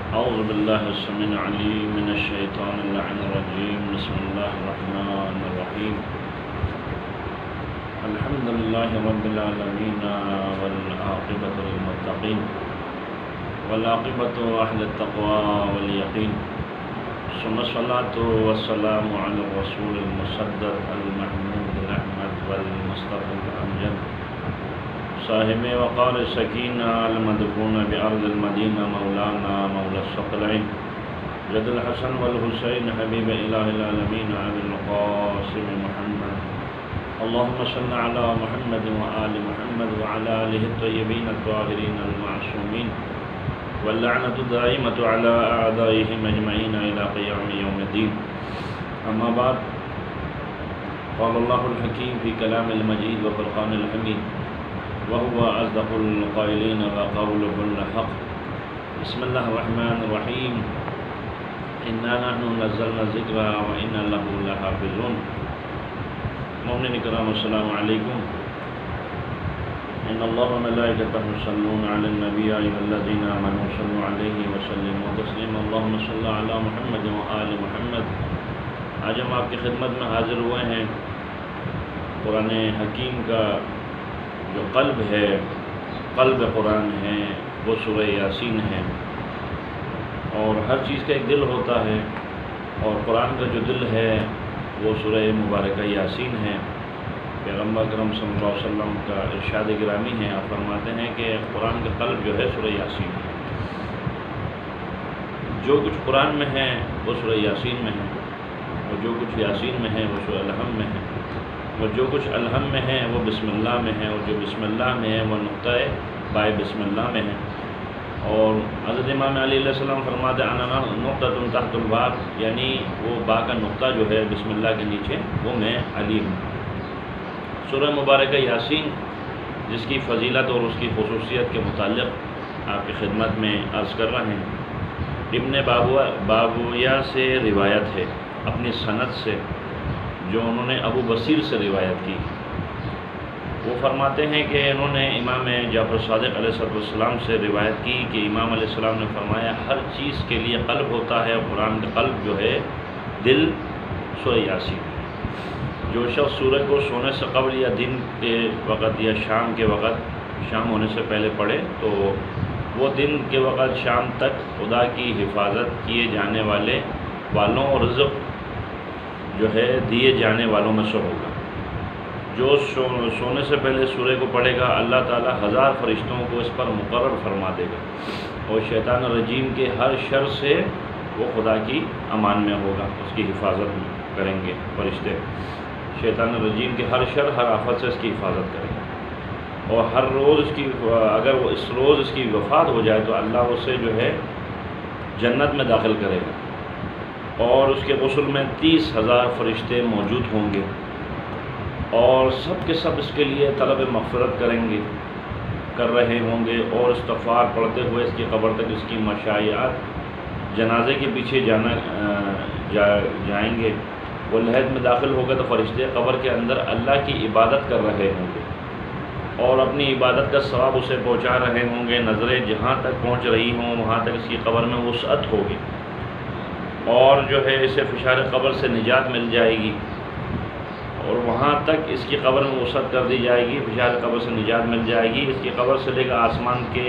أعوذ بالله السميع العليم من الشيطان اللعين الرجيم. بسم الله الرحمن الرحيم. الحمد لله رب العالمين والعاقبة للمتقين والعاقبة أهل التقوى واليقين. ثم الصلاة والسلام على الرسول المصدق المحمود الأحمد والمصطفى الأمجد صاحب وقار السکینہ المدفون بأرض المدینہ مولانا مولا الثقلین جد الحسن والحسین حبیب الہ العالمین ابی القاسم محمد اللہم صل علی محمد وآل محمد وعلى آلہ الطیبین الطاہرین المعصومین واللعنۃ الدائمۃ علی اعدائهم اجمعین الی قیام یوم الدین. اما بعد، قال اللہ الحکیم فی کلام المجید وفرقان الحمید وهو أصدق القائلين وقوله الحق. بسم الله الرحمن الرحيم. إنا نحن نزلنا الذكر وإنا له لحافظون. مومنین کرام السلام علیکم. إن الله وملائكته يصلون على النبي يا أيها الذين آمنوا صلوا عليه وسلموا تسليما. اللهم صل على محمد وآل محمد. آج ہم آپ کی خدمت میں حاضر ہوئے ہیں. قرآن حکیم کا جو قلب ہے، قلب قرآن ہے، وہ سورہ یاسین ہے. اور ہر چیز کا ایک دل ہوتا ہے، اور قرآن کا جو دل ہے وہ سورہ مبارکہ یاسین ہے. پیغمبر اکرم صلی اللہ علیہ وسلم کا ارشاد گرامی ہے، آپ فرماتے ہیں کہ قرآن کا قلب جو ہے سورہ یاسین ہے. جو کچھ قرآن میں ہے وہ سورہ یاسین میں ہے، اور جو کچھ یاسین میں ہے وہ سورہ الحم میں ہے، اور جو کچھ الحم میں ہے وہ بسم اللہ میں ہے، اور جو بسم اللہ میں ہے وہ نقطہ بائے بسم اللہ میں ہے. اور حضرت امام علی علیہ السلام فرماتے ہیں انا نقطہ تحت الباب، یعنی وہ با کا نقطہ جو ہے بسم اللہ کے نیچے وہ میں علی ہوں. سورہ مبارکہ یاسین جس کی فضیلت اور اس کی خصوصیت کے متعلق آپ کی خدمت میں عرض کر رہے ہیں. ابن بابویہ سے روایت ہے اپنی سند سے، جو انہوں نے ابو بصیر سے روایت کی. وہ فرماتے ہیں کہ انہوں نے امام جعفر صادق علیہ السلام سے روایت کی کہ امام علیہ السلام نے فرمایا ہر چیز کے لیے قلب ہوتا ہے، اور قرآن کا قلب جو ہے دل سورہ یاسین. جو شخص سورہ کو سونے سے قبل یا دن کے وقت یا شام کے وقت، شام ہونے سے پہلے پڑھے تو وہ دن کے وقت شام تک خدا کی حفاظت کیے جانے والوں اور رزق جو ہے دیے جانے والوں میں سے ہوگا. جو سونے سے پہلے سورہ کو پڑھے گا اللہ تعالیٰ 1000 فرشتوں کو اس پر مقرر فرما دے گا، اور شیطان الرجیم کے ہر شر سے وہ خدا کی امان میں ہوگا، اس کی حفاظت کریں گے فرشتے. شیطان الرجیم کے ہر شر، ہر آفت سے اس کی حفاظت کریں گے. اور ہر روز اس کی، اگر وہ اس روز اس کی وفات ہو جائے تو اللہ اسے جو ہے جنت میں داخل کرے گا، اور اس کے غسل میں 30,000 فرشتے موجود ہوں گے، اور سب کے سب اس کے لیے طلب مغفرت کر رہے ہوں گے، اور استغفار پڑھتے ہوئے اس کی قبر تک اس کی مشائعات جنازے کے پیچھے جائیں گے. وہ لحد میں داخل ہوگا تو فرشتے قبر کے اندر اللہ کی عبادت کر رہے ہوں گے، اور اپنی عبادت کا ثواب اسے پہنچا رہے ہوں گے. نظریں جہاں تک پہنچ رہی ہوں وہاں تک اس کی قبر میں وسعت ہوگی، اور جو ہے اسے فشار قبر سے نجات مل جائے گی، اور وہاں تک اس کی قبر میں وسعت کر دی جائے گی، فشار قبر سے نجات مل جائے گی. اس کی قبر سے لے کر آسمان کے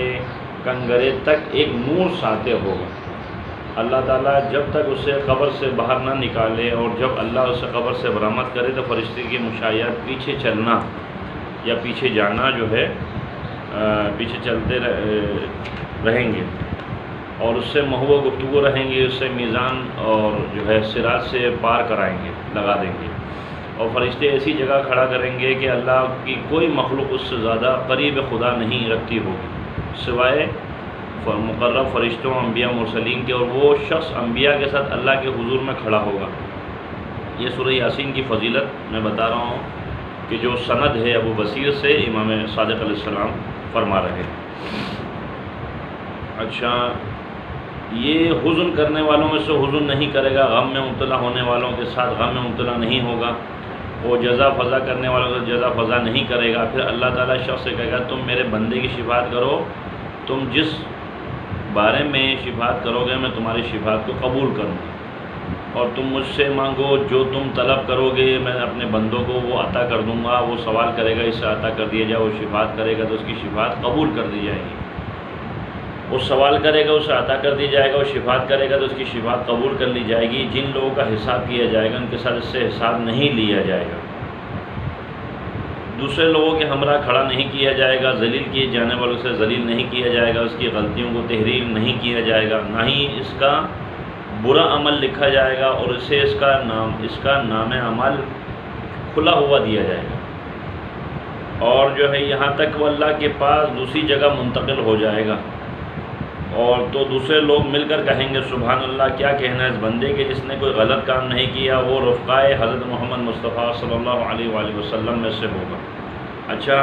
کنگرے تک ایک نور ساطع ہوگا. اللہ تعالیٰ جب تک اسے قبر سے باہر نہ نکالے، اور جب اللہ اسے قبر سے برآمد کرے تو فرشتے کی مشائعات پیچھے چلنا یا پیچھے جانا جو ہے پیچھے چلتے رہیں گے، اور اس سے محو گفتگو رہیں گی، اس سے میزان اور جو ہے صراط سے پار کرائیں گے، لگا دیں گے. اور فرشتے ایسی جگہ کھڑا کریں گے کہ اللہ کی کوئی مخلوق اس سے زیادہ قریب خدا نہیں رکھتی ہوگی سوائے مقرب فرشتوں، انبیاء مرسلین کے. اور وہ شخص انبیاء کے ساتھ اللہ کے حضور میں کھڑا ہوگا. یہ سورہ یاسین کی فضیلت میں بتا رہا ہوں کہ جو سند ہے ابو بصیر سے امام صادق علیہ السلام فرما رہے ہیں. اچھا، یہ حزن کرنے والوں میں سے حزن نہیں کرے گا، غم میں مبتلا ہونے والوں کے ساتھ غم میں مبتلا نہیں ہوگا، وہ جزا فضا کرنے والوں سے جزا فضا نہیں کرے گا. پھر اللہ تعالیٰ شخص سے کہے گا تم میرے بندے کی شفاعت کرو، تم جس بارے میں شفاعت کرو گے میں تمہاری شفاعت کو قبول کروں گا، اور تم مجھ سے مانگو جو تم طلب کرو گے میں اپنے بندوں کو وہ عطا کر دوں گا۔ وہ سوال کرے گا اس سے عطا کر دیا جائے، وہ شفاعت کرے گا تو اس کی شفاعت قبول کر دی جائے گی، وہ سوال کرے گا اسے عطا کر دی جائے گا، وہ شفاعت کرے گا تو اس کی شفاعت قبول کر لی جائے گی۔ جن لوگوں کا حساب کیا جائے گا ان کے ساتھ اس سے حساب نہیں لیا جائے گا، دوسرے لوگوں کے ہمراہ کھڑا نہیں کیا جائے گا، ذلیل کیے جانے والوں سے ذلیل نہیں کیا جائے گا، اس کی غلطیوں کو تحریر نہیں کیا جائے گا، نہ ہی اس کا برا عمل لکھا جائے گا، اور اسے اس کا نام عمل کھلا ہوا دیا جائے گا، اور جو ہے یہاں تک وہ اللہ کے پاس دوسری جگہ منتقل ہو جائے گا، اور تو دوسرے لوگ مل کر کہیں گے سبحان اللہ، کیا کہنا ہے اس بندے کے جس نے کوئی غلط کام نہیں کیا، وہ رفقائے حضرت محمد مصطفیٰ صلی اللہ علیہ وآلہ وسلم میں سے ہوگا۔ اچھا،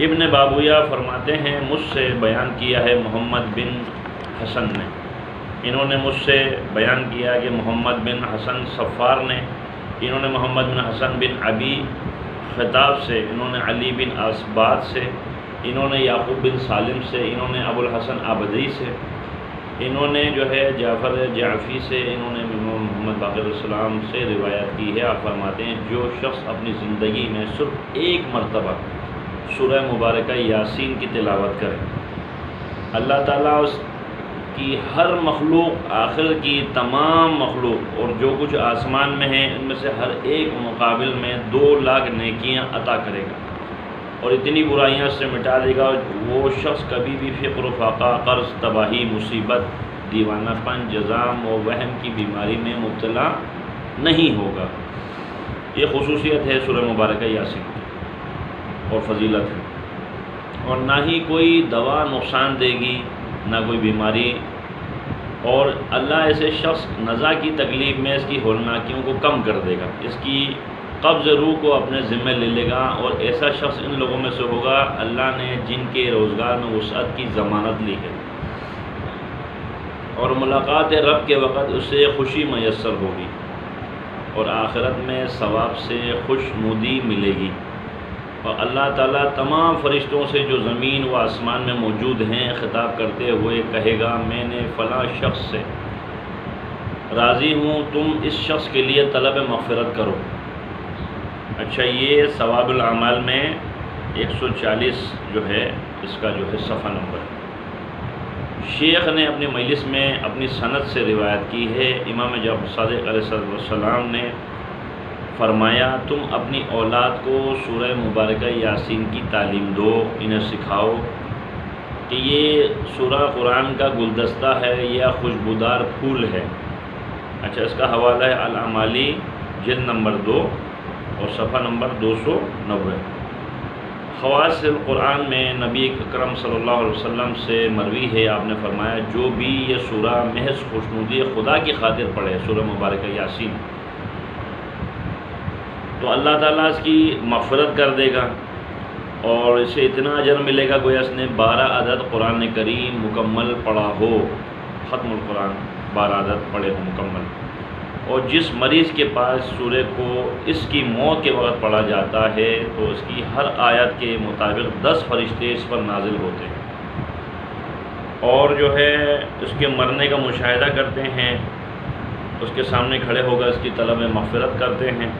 ابن بابویہ فرماتے ہیں مجھ سے بیان کیا ہے محمد بن حسن نے، انہوں نے مجھ سے بیان کیا کہ محمد بن حسن صفار نے، انہوں نے محمد بن حسن بن ابی خطاب سے، انہوں نے علی بن اسباد سے، انہوں نے یعقوب بن سالم سے، انہوں نے ابو الحسن عبدی سے، انہوں نے جو ہے جعفر جعفی سے، انہوں نے محمد باقر السلام سے روایت کی ہے۔ آپ فرماتے ہیں جو شخص اپنی زندگی میں صرف ایک مرتبہ سورہ مبارکہ یاسین کی تلاوت کرے، اللہ تعالیٰ اس کی ہر مخلوق، آخر کی تمام مخلوق اور جو کچھ آسمان میں ہیں ان میں سے ہر ایک مقابل میں 2 لاکھ نیکیاں عطا کرے گا، اور اتنی برائیاں سے مٹا دے گا، وہ شخص کبھی بھی فقر و فاقہ، قرض، تباہی، مصیبت، دیوانہ پن، جزام و وہم کی بیماری میں مبتلا نہیں ہوگا۔ یہ خصوصیت ہے سورہ مبارکہ یاسین کی اور فضیلت ہے، اور نہ ہی کوئی دوا نقصان دے گی، نہ کوئی بیماری، اور اللہ ایسے شخص نزا کی تکلیف میں اس کی ہولناکیوں کو کم کر دے گا، اس کی قبض روح کو اپنے ذمہ لے لے گا، اور ایسا شخص ان لوگوں میں سے ہوگا اللہ نے جن کے روزگار میں وسعت کی ضمانت لی ہے، اور ملاقات رب کے وقت اسے خوشی میسر ہوگی، اور آخرت میں ثواب سے خوشنودی ملے گی، اور اللہ تعالیٰ تمام فرشتوں سے جو زمین و آسمان میں موجود ہیں خطاب کرتے ہوئے کہے گا میں نے فلاں شخص سے راضی ہوں، تم اس شخص کے لیے طلب مغفرت کرو۔ اچھا، یہ ثواب الاعمال میں 140 جو ہے اس کا جو ہے صفحہ نمبر ہے۔ شیخ نے اپنی مجلس میں اپنی سند سے روایت کی ہے، امام جعفر صادق علیہ السلام نے فرمایا تم اپنی اولاد کو سورہ مبارکہ یاسین کی تعلیم دو، انہیں سکھاؤ کہ یہ سورہ قرآن کا گلدستہ ہے یا خوشبودار پھول ہے۔ اچھا، اس کا حوالہ ہے الاعمالی جلد نمبر 2 اور صفحہ نمبر 290۔ خواص القرآن میں نبی اکرم صلی اللہ علیہ وسلم سے مروی ہے، آپ نے فرمایا جو بھی یہ سورہ محض خوشنودی خدا کی خاطر پڑھے، سورہ مبارکہ یاسین، تو اللہ تعالیٰ اس کی مغفرت کر دے گا، اور اسے اتنا اجر ملے گا گویا اس نے 12 عدد قرآن کریم مکمل پڑھا ہو، ختم القرآن 12 عدد پڑھے ہو مکمل۔ اور جس مریض کے پاس سورہ کو اس کی موت کے وقت پڑھا جاتا ہے تو اس کی ہر آیت کے مطابق 10 فرشتے اس پر نازل ہوتے ہیں، اور جو ہے اس کے مرنے کا مشاہدہ کرتے ہیں، اس کے سامنے کھڑے ہو کر اس کی طلب مغفرت کرتے ہیں،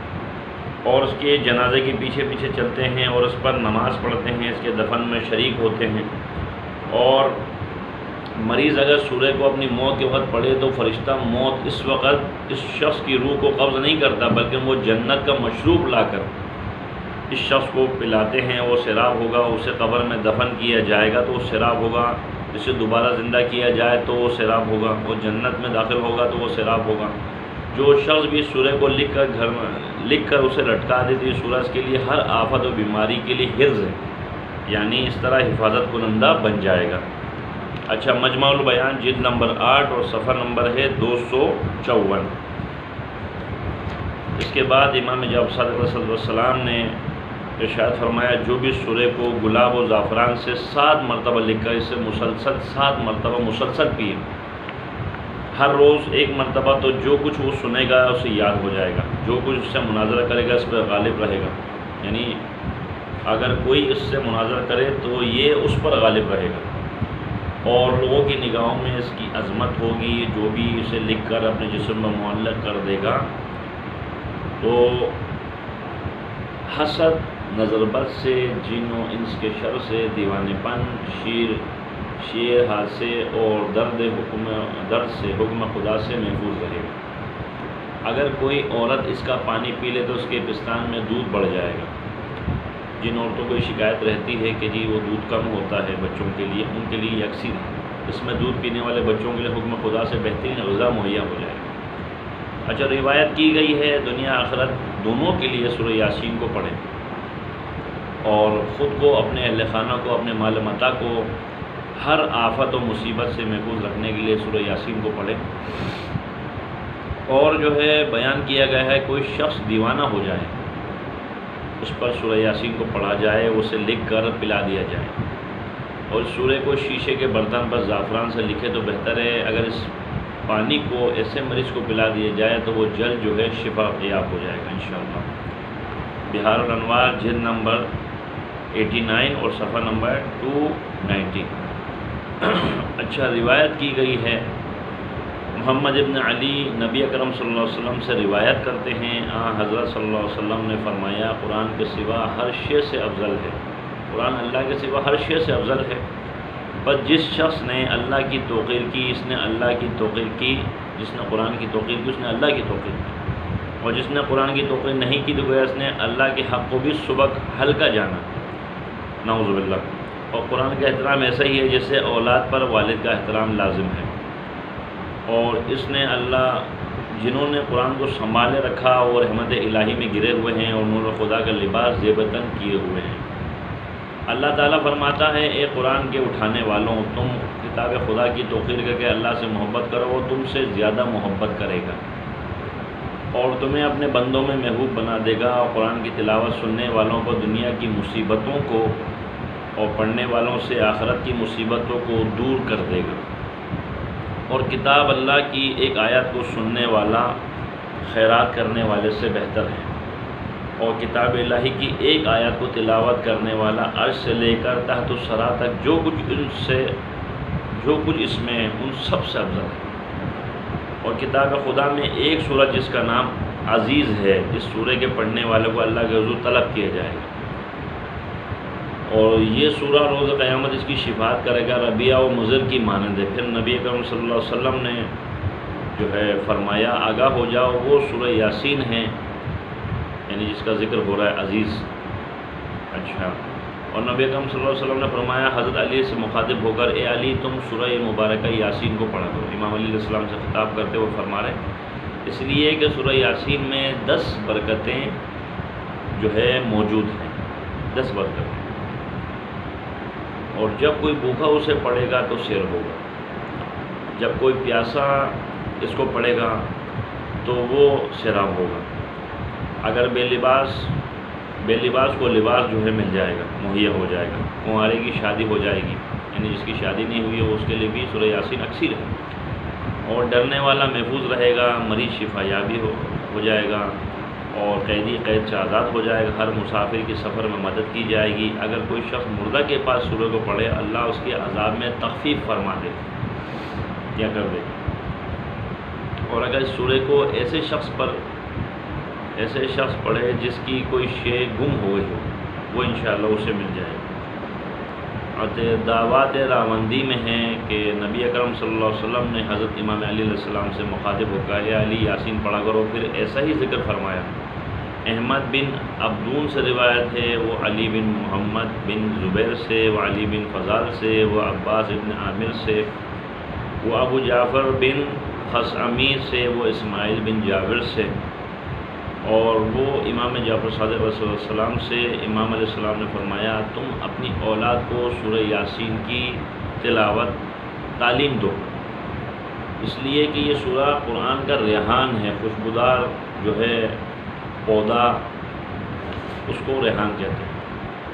اور اس کے جنازے کے پیچھے پیچھے چلتے ہیں، اور اس پر نماز پڑھتے ہیں، اس کے دفن میں شریک ہوتے ہیں۔ اور مریض اگر سورہ کو اپنی موت کے وقت پڑھے تو فرشتہ موت اس وقت اس شخص کی روح کو قبض نہیں کرتا، بلکہ وہ جنت کا مشروب لا کر اس شخص کو پلاتے ہیں، وہ سیراب ہوگا، اسے قبر میں دفن کیا جائے گا تو وہ سیراب ہوگا، اسے دوبارہ زندہ کیا جائے تو وہ سیراب ہوگا، وہ جنت میں داخل ہوگا تو وہ سیراب ہوگا۔ جو شخص بھی سورہ کو لکھ کر اسے لٹکا دیتی ہے، سورہ اس کے لیے ہر آفت و بیماری کے لیے حفظ ہے، یعنی اس طرح حفاظت کنندہ بن جائے گا۔ اچھا، مجمع البیان جلد نمبر 8 اور صفحہ نمبر ہے 254۔ اس کے بعد امام جعفر صادق علیہ السلام نے ارشاد فرمایا جو بھی سورہ کو گلاب و زعفران سے 7 مرتبہ لکھ کر اسے مسلسل 7 مرتبہ مسلسل پیے، ہر روز 1 مرتبہ، تو جو کچھ وہ سنے گا اسے یاد ہو جائے گا، جو کچھ اس سے مناظرہ کرے گا اس پر غالب رہے گا، یعنی اگر کوئی اس سے مناظرہ کرے تو یہ اس پر غالب رہے گا۔ اور لوگوں کی نگاہوں میں اس کی عظمت ہوگی. جو بھی اسے لکھ کر اپنے جسم میں معلق کر دے گا تو حسد، نظر بد سے، جن و انس کے شر سے، دیوانے پن، شیر حادثے اور درد سے حکم خدا سے محفوظ رہے گا. اگر کوئی عورت اس کا پانی پی لے تو اس کے پستان میں دودھ بڑھ جائے گا. جن عورتوں کو شکایت رہتی ہے کہ جی وہ دودھ کم ہوتا ہے بچوں کے لیے، ان کے لیے یکسی اس میں دودھ پینے والے بچوں کے لیے حکم خدا سے بہترین غذا مہیا ہو جائے گا. اچھا، روایت کی گئی ہے دنیا آخرت دونوں کے لیے سورہ یاسین کو پڑھیں اور خود کو، اپنے اہل خانہ کو، اپنے مال متاع کو ہر آفت و مصیبت سے محفوظ رکھنے کے لیے سورہ یاسین کو پڑھیں. اور جو ہے بیان کیا گیا ہے کوئی شخص دیوانہ ہو جائے اس پر سورہ یاسین کو پڑھا جائے، اسے لکھ کر پلا دیا جائے. اور اس سورہ کو شیشے کے برتن پر زعفران سے لکھے تو بہتر ہے. اگر اس پانی کو ایسے مریض کو پلا دیا جائے تو وہ جلد جو ہے شفا یاب ہو جائے گا انشاءاللہ. بہار الانوار جلد نمبر 89 اور صفحہ نمبر 290. اچھا، روایت کی گئی ہے محمد ابن علی نبی اکرم صلی اللہ علیہ وسلم سے روایت کرتے ہیں، حضرت صلی اللہ علیہ وسلم نے فرمایا قرآن کے سوا ہر شے سے افضل ہے. قرآن اللہ کے سوا ہر شے سے افضل ہے. بس جس شخص نے اللہ کی توقیر کی، اس نے اللہ کی توقیر کی. جس نے قرآن کی توقیر کی اس نے اللہ کی توقیر کی، اور جس نے قرآن کی توقیر نہیں کی تو گویا اس نے اللہ کے حق کو بھی سبق ہلکا جانا، نعوذ باللہ. اور قرآن کا احترام ایسا ہی ہے جیسے اولاد پر والد کا احترام لازم ہے. اور اس نے اللہ جنہوں نے قرآن کو سنبھالے رکھا اور رحمت الہی میں گرے ہوئے ہیں اور نور خدا کا لباس زیب تن کیے ہوئے ہیں. اللہ تعالیٰ فرماتا ہے اے قرآن کے اٹھانے والوں، تم کتاب خدا کی توقیر کر کے اللہ سے محبت کرو، وہ تم سے زیادہ محبت کرے گا اور تمہیں اپنے بندوں میں محبوب بنا دے گا. اور قرآن کی تلاوت سننے والوں کو دنیا کی مصیبتوں کو اور پڑھنے والوں سے آخرت کی مصیبتوں کو دور کر دے گا. اور کتاب اللہ کی ایک آیت کو سننے والا خیرات کرنے والے سے بہتر ہے، اور کتاب الہی کی ایک آیت کو تلاوت کرنے والا عرش سے لے کر تحت الثری تک جو کچھ اس میں ہے ان سب سے افضل ہے. اور کتاب خدا میں ایک سورہ جس کا نام عزیز ہے، اس سورہ کے پڑھنے والے کو اللہ کے حضور طلب کیا جائے گا. اور یہ سورہ روز قیامت اس کی شفاعت کرے گا، ربیہ و مضر کی مانند ہے. پھر نبی اکرم صلی اللہ علیہ وسلم نے جو ہے فرمایا آگاہ ہو جاؤ، وہ سورہ یاسین ہے، یعنی جس کا ذکر ہو رہا ہے عزیز. اچھا، اور نبی اکرم صلی اللہ علیہ وسلم نے فرمایا حضرت علی سے مخاطب ہو کر اے علی تم سورہ مبارکہ یاسین کو پڑھا کرو. امام علیہ السلام سے خطاب کرتے ہوئے فرما رہے ہیں اس لیے کہ سورہ یاسین میں 10 برکتیں جو ہے موجود ہیں، 10 برکتیں. اور جب کوئی بھوکا اسے پڑھے گا تو سیر ہوگا، جب کوئی پیاسا اس کو پڑھے گا تو وہ سیراب ہوگا. اگر بے لباس کو لباس جو ہے مل جائے گا، مہیا ہو جائے گا. کنوارے کی شادی ہو جائے گی، یعنی جس کی شادی نہیں ہوئی ہے اس کے لیے بھی سورہ یاسین اکثر ہے. اور ڈرنے والا محفوظ رہے گا، مریض شفا یابی ہو جائے گا، اور قیدی قید سے آزاد ہو جائے گا. ہر مسافر کی سفر میں مدد کی جائے گی. اگر کوئی شخص مردہ کے پاس سورہ کو پڑھے اللہ اس کے عذاب میں تخفیف فرما دے یا کر دے. اور اگر اس سورہ کو ایسے شخص پڑھے جس کی کوئی شے گم ہو گئی ہو وہ انشاءاللہ اسے مل جائے گا. اور دعوات راوندی میں ہے کہ نبی اکرم صلی اللہ علیہ وسلم نے حضرت امام علی علیہ السلام سے مخاطب ہو کر یا علی یاسین پڑھا کرو. پھر ایسا ہی ذکر فرمایا. احمد بن عبدون سے روایت ہے، وہ علی بن محمد بن زبیر سے، وہ علی بن فضال سے، وہ عباس بن عامر سے، وہ ابو جعفر بن خصعمی سے، وہ اسماعیل بن جابر سے، اور وہ امام جعفر صادق علیہ السلام سے. امام علیہ السلام نے فرمایا تم اپنی اولاد کو سورہ یاسین کی تلاوت تعلیم دو، اس لیے کہ یہ سورہ قرآن کا ریحان ہے. خوشبودار جو ہے پودا اس کو ریحان کہتے ہیں.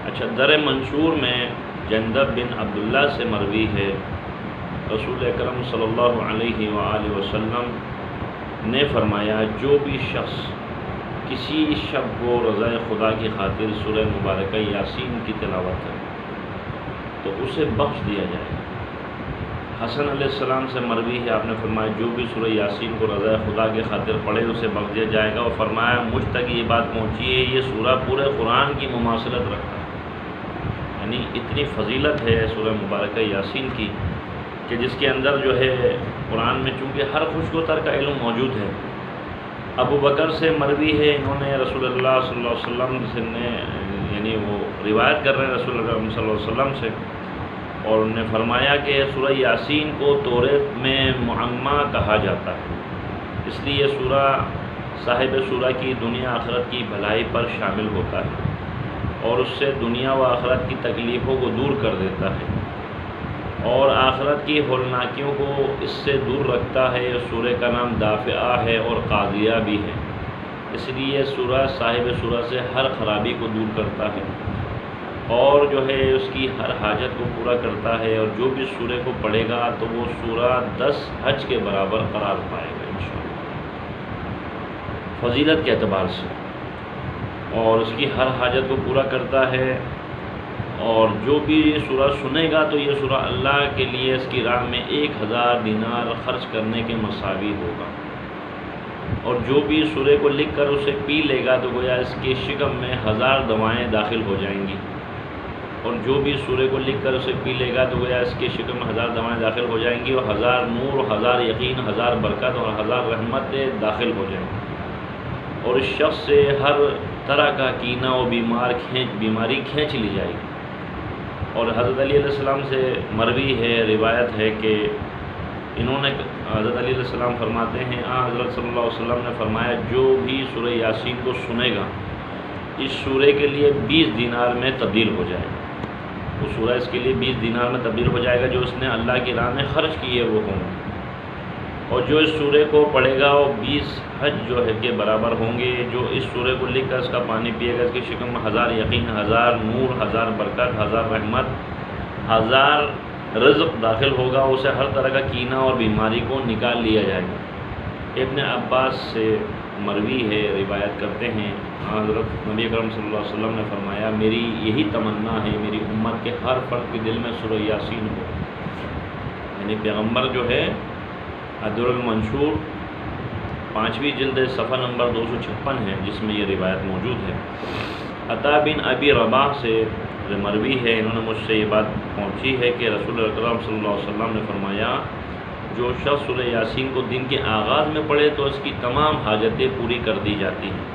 اچھا، در منشور میں جندب بن عبداللہ سے مروی ہے رسول اکرم صلی اللہ علیہ وآلہ وسلم نے فرمایا جو بھی شخص کسی شب کو رضا خدا کی خاطر سورہ مبارکہ یاسین کی تلاوت کرے تو اسے بخش دیا جائے گا. حسن علیہ السلام سے مروی ہے، آپ نے فرمایا جو بھی سورہ یاسین کو رضا خدا کی خاطر پڑھے اسے بخش دیا جائے گا، اور فرمایا مجھ تک یہ بات پہنچی ہے یہ سورہ پورے قرآن کی مماثلت رکھتا ہے، یعنی اتنی فضیلت ہے سورہ مبارکہ یاسین کی کہ جس کے اندر جو ہے قرآن میں چونکہ ہر خوش و تر کا علم موجود ہے۔ ابو بکر سے مروی ہے، انہوں نے رسول اللہ صلی اللہ علیہ وسلم سے یعنی وہ روایت کر رہے ہیں رسول اللہ صلی اللہ علیہ وسلم سے، اور انہوں نے فرمایا کہ سورہ یاسین کو توریت میں معمہ کہا جاتا ہے، اس لیے یہ سورہ صاحب سورہ کی دنیا آخرت کی بھلائی پر شامل ہوتا ہے اور اس سے دنیا و آخرت کی تکلیفوں کو دور کر دیتا ہے اور آخرت کی ہولناکیوں کو اس سے دور رکھتا ہے۔ سورہ کا نام دافعہ ہے اور قاضیہ بھی ہے، اس لیے سورہ صاحب سورہ سے ہر خرابی کو دور کرتا ہے اور جو ہے اس کی ہر حاجت کو پورا کرتا ہے، اور جو بھی سورہ کو پڑھے گا تو وہ سورہ 10 حج کے برابر قرار پائے گا انشاءاللہ فضیلت کے اعتبار سے، اور اس کی ہر حاجت کو پورا کرتا ہے۔ اور جو بھی یہ سورہ سنے گا تو یہ سورہ اللہ کے لیے اس کی راہ میں 1000 دینار خرچ کرنے کے مساوی ہوگا، اور جو بھی سورہ کو لکھ کر اسے پی لے گا تو گویا اس کے شکم میں 1000 دوائیں داخل ہو جائیں گی، اور جو بھی سورہ کو لکھ کر اسے پی لے گا تو گویا اس کے شکم میں 1000 دوائیں داخل ہو جائیں گی، اور 1000 نور، 1000 یقین، 1000 برکت اور 1000 رحمتیں داخل ہو جائیں گی، اور اس شخص سے ہر طرح کا کینہ و بیماری کھینچ لی جائے گی۔ اور حضرت علی علیہ السلام سے مروی ہے، روایت ہے کہ انہوں نے حضرت علی علیہ السلام فرماتے ہیں حضرت صلی اللہ علیہ وسلم نے فرمایا جو بھی سورہ یاسین کو سنے گا اس سورہ کے لیے 20 دینار میں تبدیل ہو جائے گا، وہ سورہ اس کے لیے 20 دینار میں تبدیل ہو جائے گا جو اس نے اللہ کی راہ میں خرچ کیے وہ ہوں، اور جو اس سورہ کو پڑھے گا وہ 20 حج جو ہے کے برابر ہوں گے، جو اس سورہ کو لکھ کر اس کا پانی پیے گا اس کے شکم میں 1000 یقین، 1000 نور، 1000 برکت، 1000 رحمت، 1000 رزق داخل ہوگا، اسے ہر طرح کا کینہ اور بیماری کو نکال لیا جائے گا۔ ابن عباس سے مروی ہے، روایت کرتے ہیں حضرت نبی اکرم صلی اللہ علیہ وسلم نے فرمایا میری یہی تمنا ہے میری امت کے ہر فرد کے دل میں سورہ یاسین ہو، یعنی پیغمبر جو ہے الدر المنشور 5ویں جلد صفحہ نمبر 256 ہے جس میں یہ روایت موجود ہے۔ عطا بن ابی رباح سے مروی ہے، انہوں نے مجھ سے یہ بات پہنچی ہے کہ رسول اکرم صلی اللہ علیہ وسلم نے فرمایا جو شخص سورہ یاسین کو دن کے آغاز میں پڑھے تو اس کی تمام حاجتیں پوری کر دی جاتی ہیں۔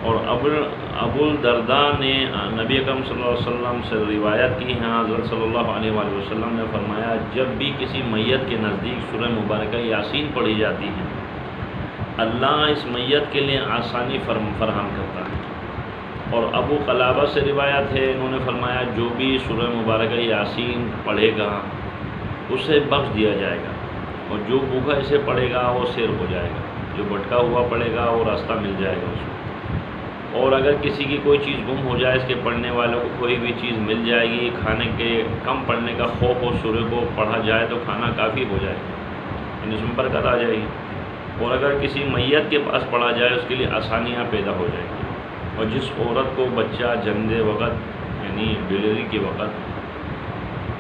اور ابو الدرداء نے نبی اکرم صلی اللہ علیہ وسلم سے روایت کی ہے، حضرت صلی اللہ علیہ وآلہ وسلم نے فرمایا جب بھی کسی میت کے نزدیک سورہ مبارکہ یاسین پڑھی جاتی ہے اللہ اس میت کے لیے آسانی فراہم کرتا ہے۔ اور ابو قلابہ سے روایت ہے، انہوں نے فرمایا جو بھی سورہ مبارکہ یاسین پڑھے گا اسے بخش دیا جائے گا، اور جو بھوکا اسے پڑھے گا وہ سیر ہو جائے گا، جو بھٹکا ہوا پڑھے گا وہ راستہ مل جائے گا اس کو، اور اگر کسی کی کوئی چیز گم ہو جائے اس کے پڑھنے والوں کو کوئی بھی چیز مل جائے گی، کھانے کے کم پڑھنے کا خوف ہو سورہ کو پڑھا جائے تو کھانا کافی ہو جائے گا، یعنی اس میں برکت آ جائے گی، اور اگر کسی میت کے پاس پڑھا جائے اس کے لیے آسانیاں پیدا ہو جائیں گی، اور جس عورت کو بچہ جننے وقت یعنی ڈلیوری کے وقت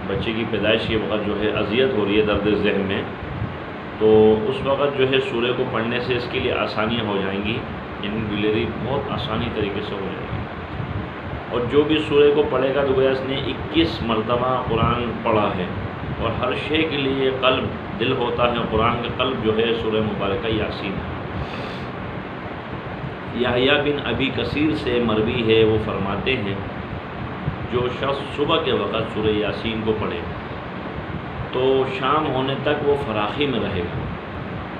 بچے کی پیدائش کے وقت جو ہے اذیت ہو رہی ہے درد ذہن میں، تو اس وقت جو ہے سورہ کو پڑھنے سے اس کے لیے آسانیاں ہو جائیں گی، یعنی ڈلیوری بہت آسانی طریقے سے ہو جائے گی۔ اور جو بھی سورہ کو پڑھے گا تو گویا اس نے 21 مرتبہ قرآن پڑھا ہے، اور ہر شے کے لیے قلب دل ہوتا ہے، قرآن کا قلب جو ہے سورہ مبارکہ یاسین ہے۔ یحییٰ بن ابی کثیر سے مروی ہے، وہ فرماتے ہیں جو شخص صبح کے وقت سورہ یاسین کو پڑھے تو شام ہونے تک وہ فراخی میں رہے گا،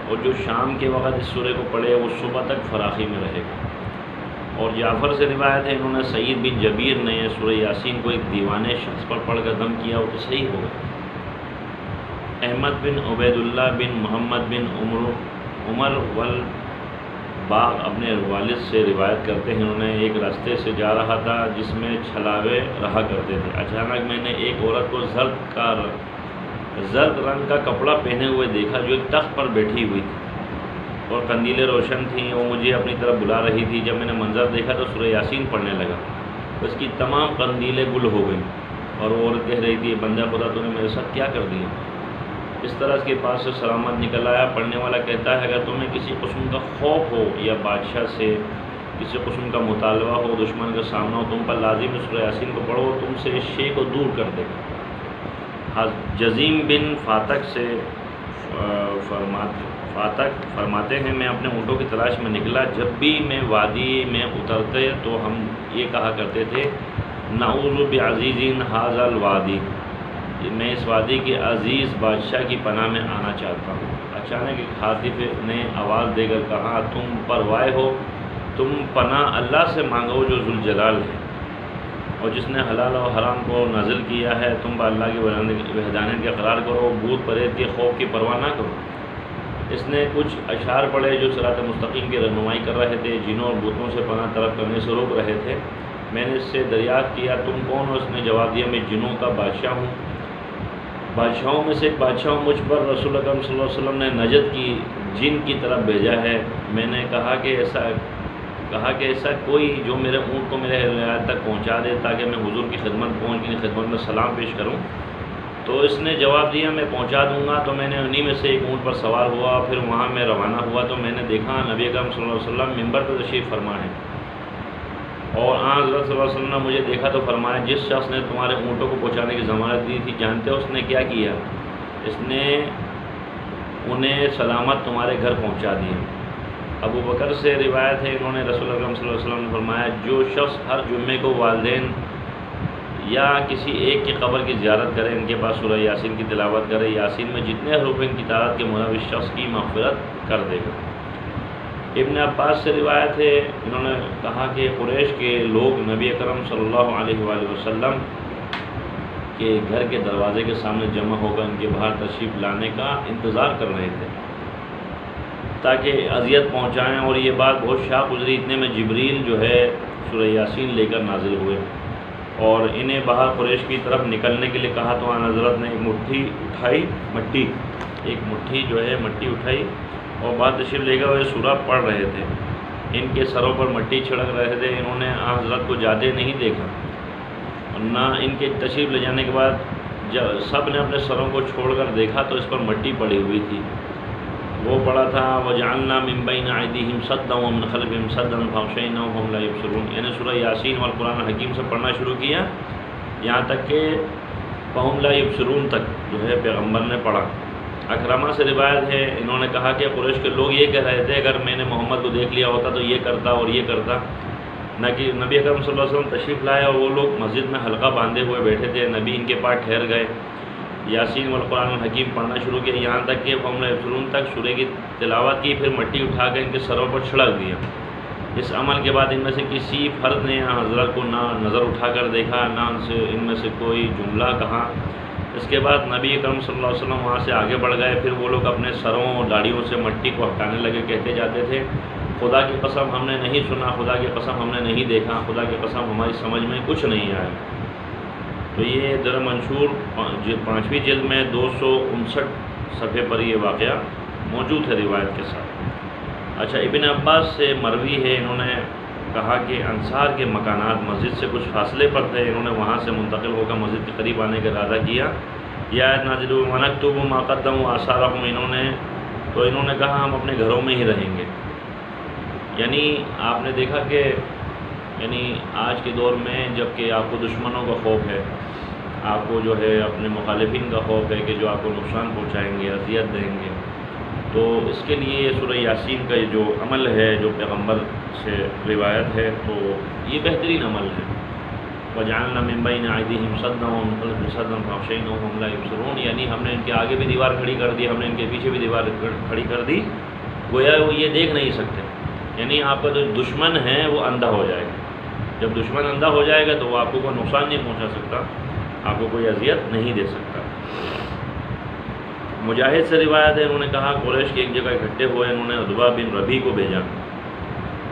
اور جو شام کے وقت اس سورہ کو پڑھے وہ صبح تک فراخی میں رہے گا۔ اور جعفر سے روایت ہے، انہوں نے سعید بن جبیر نے سورہ یاسین کو ایک دیوانے شخص پر پڑھ کر دم کیا وہ تو صحیح ہوگا۔ احمد بن عبید اللہ بن محمد بن عمر والباغ اپنے والد سے روایت کرتے ہیں، انہوں نے ایک راستے سے جا رہا تھا جس میں چھلاوے رہا کرتے تھے، اچانک میں نے ایک عورت کو زرد رنگ کا کپڑا پہنے ہوئے دیکھا جو ایک تخت پر بیٹھی ہوئی تھی اور قندیلیں روشن تھیں، وہ مجھے اپنی طرف بلا رہی تھی۔ جب میں نے منظر دیکھا تو سورہ یاسین پڑھنے لگا، اس کی تمام قندیلیں گل ہو گئیں، اور وہ عورت کہہ رہی تھی بندہ خدا تو نے میرے ساتھ کیا کر دیا؟ اس طرح اس کے پاس سے سلامت نکل آیا۔ پڑھنے والا کہتا ہے اگر تمہیں کسی قسم کا خوف ہو یا بادشاہ سے کسی قسم کا مطالبہ ہو، دشمن کا سامنا ہو، تم پر لازم سورہ یاسین کو پڑھو، تم سے اس شے کو دور کر دے گا۔ جزیم بن فاتق سے فرماتے ہیں میں اپنے اونٹوں کی تلاش میں نکلا، جب بھی میں وادی میں اترتے تو ہم یہ کہا کرتے تھے نعوذ بعزیز ھذا الوادی، میں اس وادی کے عزیز بادشاہ کی پناہ میں آنا چاہتا ہوں۔ اچانک ایک خاطب نے آواز دے کر کہا تم پروائے ہو، تم پناہ اللہ سے مانگو جو ذوالجلال ہے اور جس نے حلال و حرام کو نازل کیا ہے، تم اللہ کی وحدانیت کا اقرار کرو، بھوت پریت کے خوف کی پرواہ نہ کرو۔ اس نے کچھ اشعار پڑھے جو صراط مستقیم کی رہنمائی کر رہے تھے، جنوں اور بتوں سے پناہ طلب کرنے سے روک رہے تھے۔ میں نے اس سے دریافت کیا تم کون ہو؟ اس نے جواب دیا میں جنوں کا بادشاہ ہوں، بادشاہوں میں سے ایک بادشاہ ہوں، مجھ پر رسول اکرم صلی اللہ علیہ وسلم نے نجد کی جن کی طرف بھیجا ہے۔ میں نے کہا کہ ایسا کوئی جو میرے اونٹ کو میرے رعایت تک پہنچا دے تاکہ میں حضور کی خدمت میں سلام پیش کروں۔ تو اس نے جواب دیا میں پہنچا دوں گا۔ تو میں نے انہی میں سے ایک اونٹ پر سوار ہوا، پھر وہاں میں روانہ ہوا تو میں نے دیکھا نبی اکرم صلی اللہ علیہ وسلم منبر پر تشریف فرما ہے، اور حضرت صلی اللہ علیہ وسلم نے مجھے دیکھا تو فرمایا جس شخص نے تمہارے اونٹوں کو پہنچانے کی ضمانت دی تھی جانتے ہو اس نے کیا کیا؟ اس نے انہیں سلامت تمہارے گھر پہنچا دیا۔ ابو بکر سے روایت ہے انہوں نے رسول اکرم صلی اللہ علیہ وسلم نے فرمایا جو شخص ہر جمعے کو والدین یا کسی ایک کی قبر کی زیارت کرے، ان کے پاس سورہ یاسین کی تلاوت کرے، یاسین میں جتنے حروف ان کی تعداد کے مطابق شخص کی مغفرت کر دے گا۔ ابن عباس سے روایت ہے انہوں نے کہا کہ قریش کے لوگ نبی اکرم صلی اللہ علیہ وآلہ وسلم کے گھر کے دروازے کے سامنے جمع ہو کر ان کے باہر تشریف لانے کا انتظار کر رہے تھے تاکہ اذیت پہنچائیں، اور یہ بات بہت شاع گزری۔ اتنے میں جبریل جو ہے سورہ یاسین لے کر نازل ہوئے اور انہیں باہر قریش کی طرف نکلنے کے لیے کہا تو آن حضرت نے ایک مٹھی اٹھائی اور باہر تشریف لے کر وہ سورہ پڑھ رہے تھے۔ ان کے سروں پر مٹی چھڑک رہے تھے، انہوں نے آن حضرت کو جاتے نہیں دیکھا، اور نہ ان کے تشریف لے جانے کے بعد جب سب نے اپنے سروں کو چھوڑ کر دیکھا تو اس پر مٹی پڑی ہوئی تھی۔ وہ پڑا تھا وَجَعَلْنَا مِن بَيْنِ أَيْدِيهِمْ سَدًّا وَمِنْ خَلْفِهِمْ سَدًّا فَأَغْشَيْنَاهُمْ فَهُمْ لَا يُبْصِرُونَ، یعنی سورہ یاسین اور قرآن حکیم سے پڑھنا شروع کیا یہاں تک کہ فَهُمْ لَا يُبْصِرُونَ تک جو ہے پیغمبر نے پڑھا۔ اکرمہ سے روایت ہے انہوں نے کہا کہ قریش کے لوگ یہ کہہ رہے تھے اگر میں نے محمد کو دیکھ لیا ہوتا تو یہ کرتا اور یہ کرتا، نہ کہ نبی اکرم صلی اللہ علیہ وسلم تشریف لائے اور وہ لوگ مسجد میں حلقہ باندھے ہوئے بیٹھے تھے، نبی ان کے پاس ٹھہر گئے، یاسین والقرآن الحکیم پڑھنا شروع کیا یہاں تک کہ فَهُمْ لَا يُبْصِرُونَ تک سورہ کی تلاوت کی، پھر مٹی اٹھا کر ان کے سروں پر چھڑک دیا۔ اس عمل کے بعد ان میں سے کسی فرد نے حضرت کو نہ نظر اٹھا کر دیکھا، نہ ان میں سے کوئی جملہ کہا۔ اس کے بعد نبی اکرم صلی اللہ علیہ وسلم وہاں سے آگے بڑھ گئے، پھر وہ لوگ اپنے سروں اور داڑھیوں سے مٹی کو ہٹانے لگے، کہتے جاتے تھے خدا کی قسم ہم نے نہیں سنا، خدا کی قسم ہم نے نہیں دیکھا، خدا کی قسم ہماری سمجھ میں کچھ نہیں آیا۔ تو یہ در منشور 5ویں جلد میں 259 صفحے پر یہ واقعہ موجود ہے روایت کے ساتھ۔ اچھا، ابن عباس سے مروی ہے انہوں نے کہا کہ انصار کے مکانات مسجد سے کچھ فاصلے پر تھے، انہوں نے وہاں سے منتقل ہو کر مسجد کے قریب آنے کا ارادہ کیا۔ یہ آیت نازل ہوئی وَنَكْتُبُ مَا قَدَّمُوا وَآثَارَهُمْ، انہوں نے کہا ہم اپنے گھروں میں ہی رہیں گے۔ یعنی آپ نے دیکھا کہ آج کے دور میں جب کہ آپ کو دشمنوں کا خوف ہے، آپ کو جو ہے اپنے مخالفین کا خوف ہے کہ جو آپ کو نقصان پہنچائیں گے، اذیت دیں گے، تو اس کے لیے یہ سورہ یاسین کا یہ جو عمل ہے جو پیغمبر سے روایت ہے تو یہ بہترین عمل ہے۔ وَجَعَلْنَا مِن بَيْنِ أَيْدِيهِمْ سَدًّا وَمِنْ خَلْفِهِمْ سَدًّا فَأَغْشَيْنَاهُمْ فَهُمْ لَا يُبْصِرُونَ، یعنی ہم نے ان کے آگے بھی دیوار کھڑی کر دی، ہم نے ان کے پیچھے بھی دیوار کھڑی کر دی، گویا وہ یہ دیکھ نہیں سکتے۔ یعنی آپ کا جو دشمن ہے وہ اندھا ہو جائے گا، جب دشمن اندھا ہو جائے گا تو وہ آپ کو کوئی نقصان نہیں پہنچا سکتا، آپ کو کوئی اذیت نہیں دے سکتا۔ مجاہد سے روایت ہے انہوں نے کہا قریش کی ایک جگہ اکٹھے ہوئے، انہوں نے عتبہ بن ربیع کو بھیجا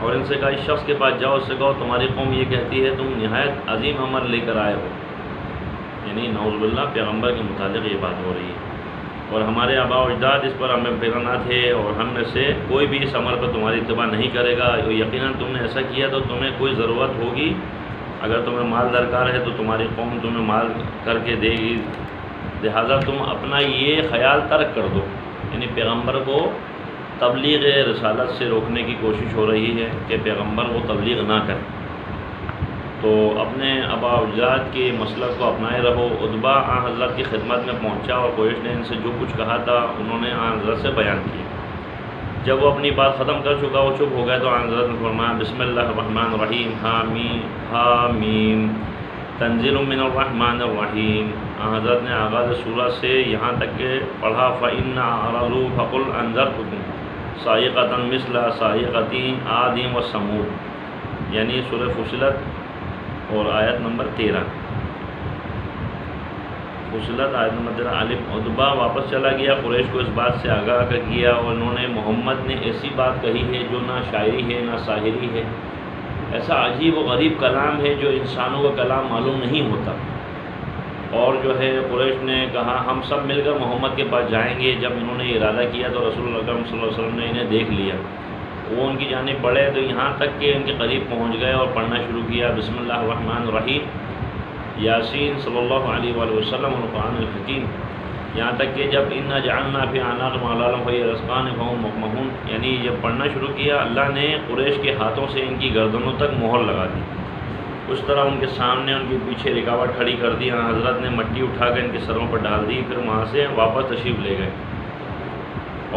اور ان سے کہا اس شخص کے پاس جاؤ، اس سے کہو تمہاری قوم یہ کہتی ہے تم نہایت عظیم عمل لے کر آئے ہو، یعنی نعوذ باللہ پیغمبر کے متعلق یہ بات ہو رہی ہے، اور ہمارے آباء و اجداد اس پر ہمیں پیغنا تھے اور ہم میں سے کوئی بھی اس عمل پر تمہاری اتباع نہیں کرے گا، یقیناً تم نے ایسا کیا تو تمہیں کوئی ضرورت ہوگی، اگر تمہیں مال درکار ہے تو تمہاری قوم تمہیں مال کر کے دے گی، لہٰذا تم اپنا یہ خیال ترک کر دو، یعنی پیغمبر کو تبلیغ رسالت سے روکنے کی کوشش ہو رہی ہے کہ پیغمبر وہ تبلیغ نہ کرے، تو اپنے آباء و اجداد کے مسلک کو اپنائے رہو۔ عتبہ آن حضرت کی خدمت میں پہنچا اور قریش نے ان سے جو کچھ کہا تھا انہوں نے آن حضرت سے بیان کیا۔ جب وہ اپنی بات ختم کر چکا، وہ چپ ہو گیا تو آن حضرت نے فرمایا بسم اللہ الرحمن الرحیم، حامیم تنزیل من الرحمن الرحیم۔ آن حضرت نے آغاز سورہ سے یہاں تک کہ پڑھا فَإِنَّ أَعْرَضُوا فَقُلْ أَنذَرْتُكُمْ صَاعِقَةً مِثْلَ صَاعِقَةِ عَادٍ وَثَمُودَ، یعنی سورہ فصلت اور آیت نمبر 13۔ فصلت آیت نمبر 13 الف۔ عتبہ واپس چلا گیا، قریش کو اس بات سے آگاہ کیا اور انہوں نے محمد نے ایسی بات کہی ہے جو نہ شاعری ہے نہ ساحری ہے، ایسا عجیب و غریب کلام ہے جو انسانوں کا کلام معلوم نہیں ہوتا۔ اور جو ہے قریش نے کہا ہم سب مل کر محمد کے پاس جائیں گے۔ جب انہوں نے ارادہ کیا تو رسول اللہ صلی اللہ علیہ وسلم نے انہیں دیکھ لیا، وہ ان کی جانب بڑھے تو یہاں تک کہ ان کے قریب پہنچ گئے اور پڑھنا شروع کیا بسم اللہ الرحمن الرحیم، یاسین صلی اللہ علیہ وآلہ وسلم القرآن الحکیم، یہاں تک کہ جب انا جعلنا فی اعناقہم اغلالا فہی الأذقان فہم مقمحون، یعنی جب پڑھنا شروع کیا اللہ نے قریش کے ہاتھوں سے ان کی گردنوں تک مہر لگا دی، اس طرح ان کے سامنے ان کے پیچھے رکاوٹ کھڑی کر دی۔ حضرت نے مٹی اٹھا کر ان کے سروں پر ڈال دی، پھر وہاں سے واپس تشریف لے گئے،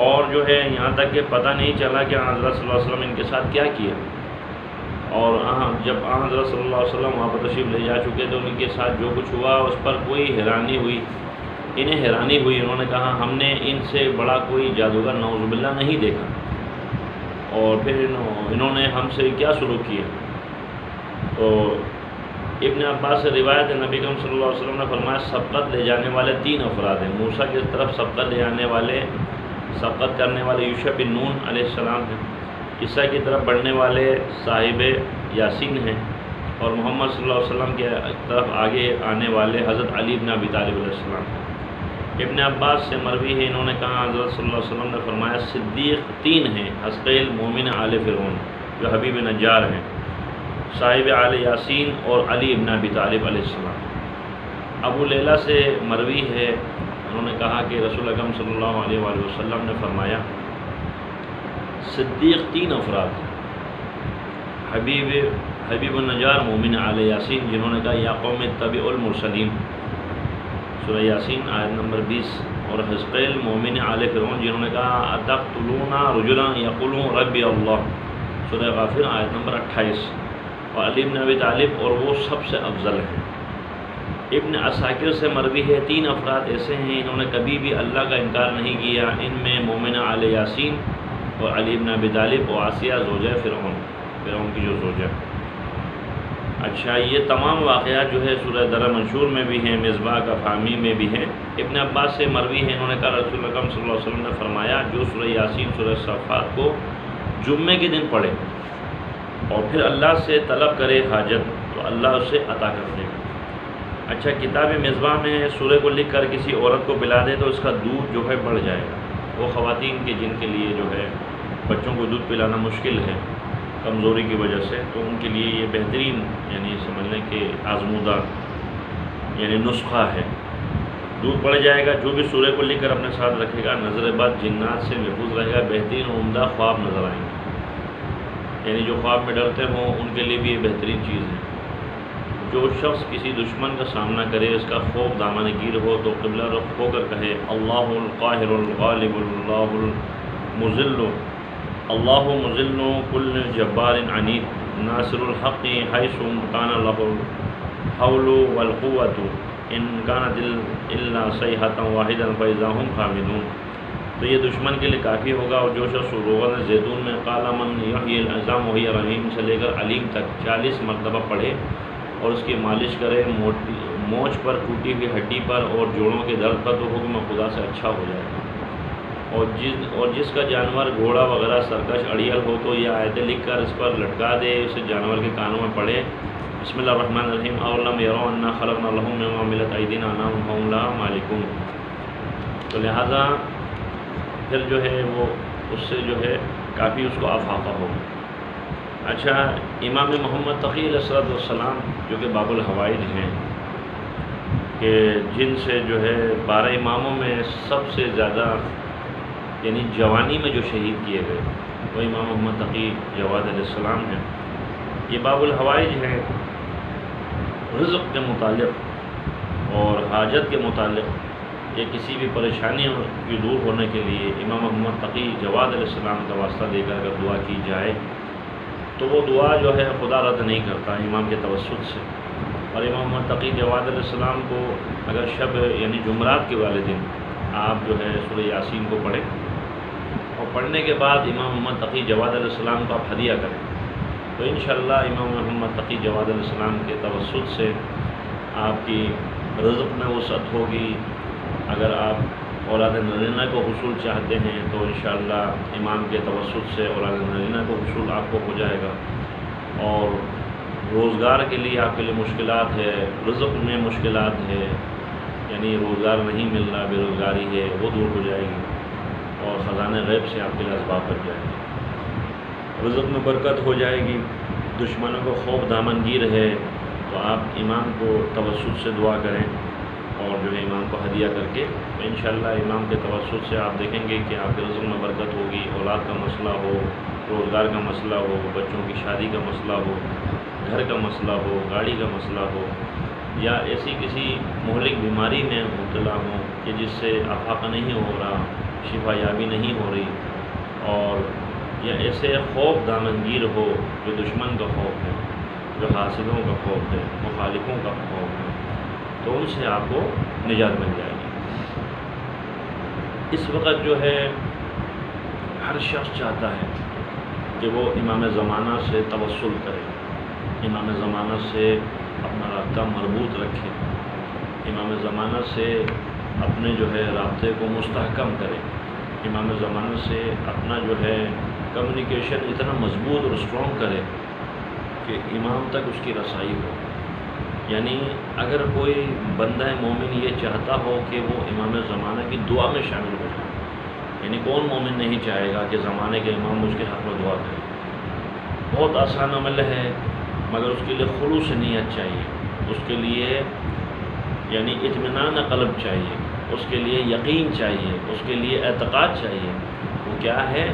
اور جو ہے یہاں تک کہ پتہ نہیں چلا کہ حضرت صلی اللہ علیہ وسلم ان کے ساتھ کیا کیا۔ اور جب حضرت صلی اللہ علیہ وسلم وہاں پر تشریف لے جا چکے تو ان کے ساتھ جو کچھ ہوا اس پر کوئی حیرانی ہوئی، انہیں حیرانی ہوئی، انہوں نے کہا ہم نے ان سے بڑا کوئی جادوگر نعوذ باللہ نہیں دیکھا، اور پھر انہوں نے ہم سے کیا سلوک کیا۔ تو ابن عباس سے روایت ہے نبی کریم صلی اللہ علیہ وسلم نے فرمایا سبقت لے جانے والے 3 افراد ہیں، موسیٰ کی طرف سبقت لے جانے والے، سبقت کرنے والے یوشع بن نون علیہ السلام ہیں، عیسیٰ کی طرف بڑھنے والے صاحب یاسین ہیں، اور محمد صلی اللہ علیہ وسلم کے طرف آگے آنے والے حضرت علی بن ابی طالب علیہ السلام ہیں۔ ابن عباس سے مروی ہے، انہوں نے کہا حضرت صلی اللہ علیہ وسلم نے فرمایا صدیق 3 ہیں، حزقیل مومن آل فرعون جو حبیب نجار ہیں، صاحب آل یاسین اور علی بن ابی طالب علیہ السلام۔ ابو لیلہ سے مروی ہے، انہوں نے کہا کہ رسول اکرم صلی اللہ علیہ وآلہ وسلم نے فرمایا صدیق 3 افراد ہیں، حبیب النجار مومن آل یاسین جنہوں نے کہا یا قوم اتبعوا المرسلین سورہ یاسین آیت نمبر 20، اور حزقیل مومن آل فرعون جنہوں نے کہا اتقتلون رجلا یقولون ربی اللہ سورہ غافر آیت نمبر 28، اور علی بن ابی طالب اور وہ سب سے افضل ہیں۔ ابن عساکر سے مروی ہے 3 افراد ایسے ہیں انہوں نے کبھی بھی اللہ کا انکار نہیں کیا، ان میں مومن آل یاسین اور علی بن ابی طالب اور آسیہ زوجہ فرعون کی جو زوجہ۔ اچھا، یہ تمام واقعات جو ہے سورہ در منشور میں بھی ہیں، مصباح کا فہمی میں بھی ہیں۔ ابن عباس سے مروی ہے، انہوں نے کہا رسول اللہ صلی اللہ علیہ وسلم نے فرمایا جو سورہ یاسین سورہ صافات کو جمعے کے دن پڑھے اور پھر اللہ سے طلب کرے حاجت تو اللہ اسے عطا کر دے گا۔ اچھا، کتاب مصباح میں ہے سورہ کو لکھ کر کسی عورت کو پلا دے تو اس کا دودھ جو ہے بڑھ جائے گا۔ وہ خواتین کے جن کے لیے جو ہے بچوں کو دودھ پلانا مشکل ہے کمزوری کی وجہ سے، تو ان کے لیے یہ بہترین یعنی سمجھ لیں کہ آزمودہ یعنی نسخہ ہے، دودھ بڑھ جائے گا۔ جو بھی سورہ کو لکھ کر اپنے ساتھ رکھے گا نظر بد جنات سے محفوظ رہے گا، بہترین عمدہ خواب نظر آئیں گے، یعنی جو خواب میں ڈرتے ہوں ان کے لیے بھی یہ بہترین چیز ہے۔ جو شخص کسی دشمن کا سامنا کرے اس کا خوف دامن گیر ہو تو قبلہ رخ ہو کر کہے اللہ القاہر الغالب اللہ المذل اللہ مذل کل جبار عنید ناصر الحق حیث کان له الحول والقوة ان کانت الا صیحة واحدا فاذا هم خامدون۔ تو یہ دشمن کے لیے کافی ہوگا، اور جو شخص روغن زیتون میں قال من یحیی العظام وہی رحیم سے لے کر علیم تک 40 مرتبہ پڑھے اور اس کی مالش کرے مونچھ پر، ٹوٹی ہوئی ہڈی پر اور جوڑوں کے درد پر، تو حکم خدا سے اچھا ہو جائے گا۔ اور جس کا جانور گھوڑا وغیرہ سرکش اڑیل ہو تو یہ آیتیں لکھ کر اس پر لٹکا دے، اسے جانور کے کانوں میں پڑھے بسم اللہ الرحمن الرحیم اولم یروا انا خلقنا لهم مما عملت ایدینا انعاما فهم لها مالکون۔ تو لہٰذا پھر جو ہے وہ اس سے جو ہے کافی اس کو افاقہ ہوگا۔ اچھا، امام محمد تقی علیہ السلام جو کہ باب الحوائج ہیں، کہ جن سے جو ہے 12 اماموں میں سب سے زیادہ یعنی جوانی میں جو شہید کیے گئے وہ امام محمد تقی جواد علیہ السلام ہیں۔ یہ باب الحوائج ہیں، رزق کے متعلق اور حاجت کے متعلق یا کسی بھی پریشانی کی دور ہونے کے لیے امام محمد تقی جواد علیہ السلام کا واسطہ دے کر اگر دعا کی جائے تو وہ دعا جو ہے خدا رد نہیں کرتا امام کے توسط سے۔ اور امام محمد تقی جواد علیہ السلام کو اگر شب یعنی جمعرات کے والے دن آپ جو ہے سورہ یاسین کو پڑھیں اور پڑھنے کے بعد امام محمد تقی جواد علیہ السلام کو آپ ہدیہ کریں تو انشاءاللہ امام محمد تقی جواد علیہ السلام کے توسط سے آپ کی رزق میں وسعت ہوگی۔ اگر آپ اولاد نرینہ کو حصول چاہتے ہیں تو انشاءاللہ امام کے توسط سے اولاد نرینہ کو حصول آپ کو ہو جائے گا، اور روزگار کے لیے آپ کے لیے مشکلات ہے، رزق میں مشکلات ہے، یعنی روزگار نہیں مل رہا، بے روزگاری ہے، وہ دور ہو جائے گی اور خزانہ غیب سے آپ کے لیے اسباب بن جائے گی، رزق میں برکت ہو جائے گی، دشمنوں کو خوف دامنگیر ہے تو آپ امام کو توسط سے دعا کریں اور جو ہے امام کو ہدیہ کر کے تو انشاءاللہ امام کے توسط سے آپ دیکھیں گے کہ آپ کے رزق میں برکت ہوگی، اولاد کا مسئلہ ہو، روزگار کا مسئلہ ہو، بچوں کی شادی کا مسئلہ ہو، گھر کا مسئلہ ہو، گاڑی کا مسئلہ ہو، یا ایسی کسی مہلک بیماری میں مبتلا ہوں کہ جس سے افاقہ نہیں ہو رہا، شفا یابی نہیں ہو رہی، اور یا ایسے خوف دامنگیر ہو جو دشمن کا خوف ہے، جو حاسدوں کا خوف ہے، مخالفوں کا خوف ہے، تو ان سے آپ کو نجات مل جائے گی۔ اس وقت جو ہے ہر شخص چاہتا ہے کہ وہ امام زمانہ سے توسل کرے، امام زمانہ سے اپنا رابطہ مربوط رکھے، امام زمانہ سے اپنے جو ہے رابطے کو مستحکم کرے، امام زمانہ سے اپنا جو ہے کمیونیکیشن اتنا مضبوط اور اسٹرانگ کرے کہ امام تک اس کی رسائی ہو۔ یعنی اگر کوئی بندہ مومن یہ چاہتا ہو کہ وہ امام زمانہ کی دعا میں شامل ہو جائے، یعنی کون مومن نہیں چاہے گا کہ زمانے کے امام اس کے حق میں دعا کرے؟ بہت آسان عمل ہے، مگر اس کے لیے خلوص نیت چاہیے، اس کے لیے یعنی اطمینان قلب چاہیے، اس کے لیے یقین چاہیے، اس کے لیے اعتقاد چاہیے۔ وہ کیا ہے؟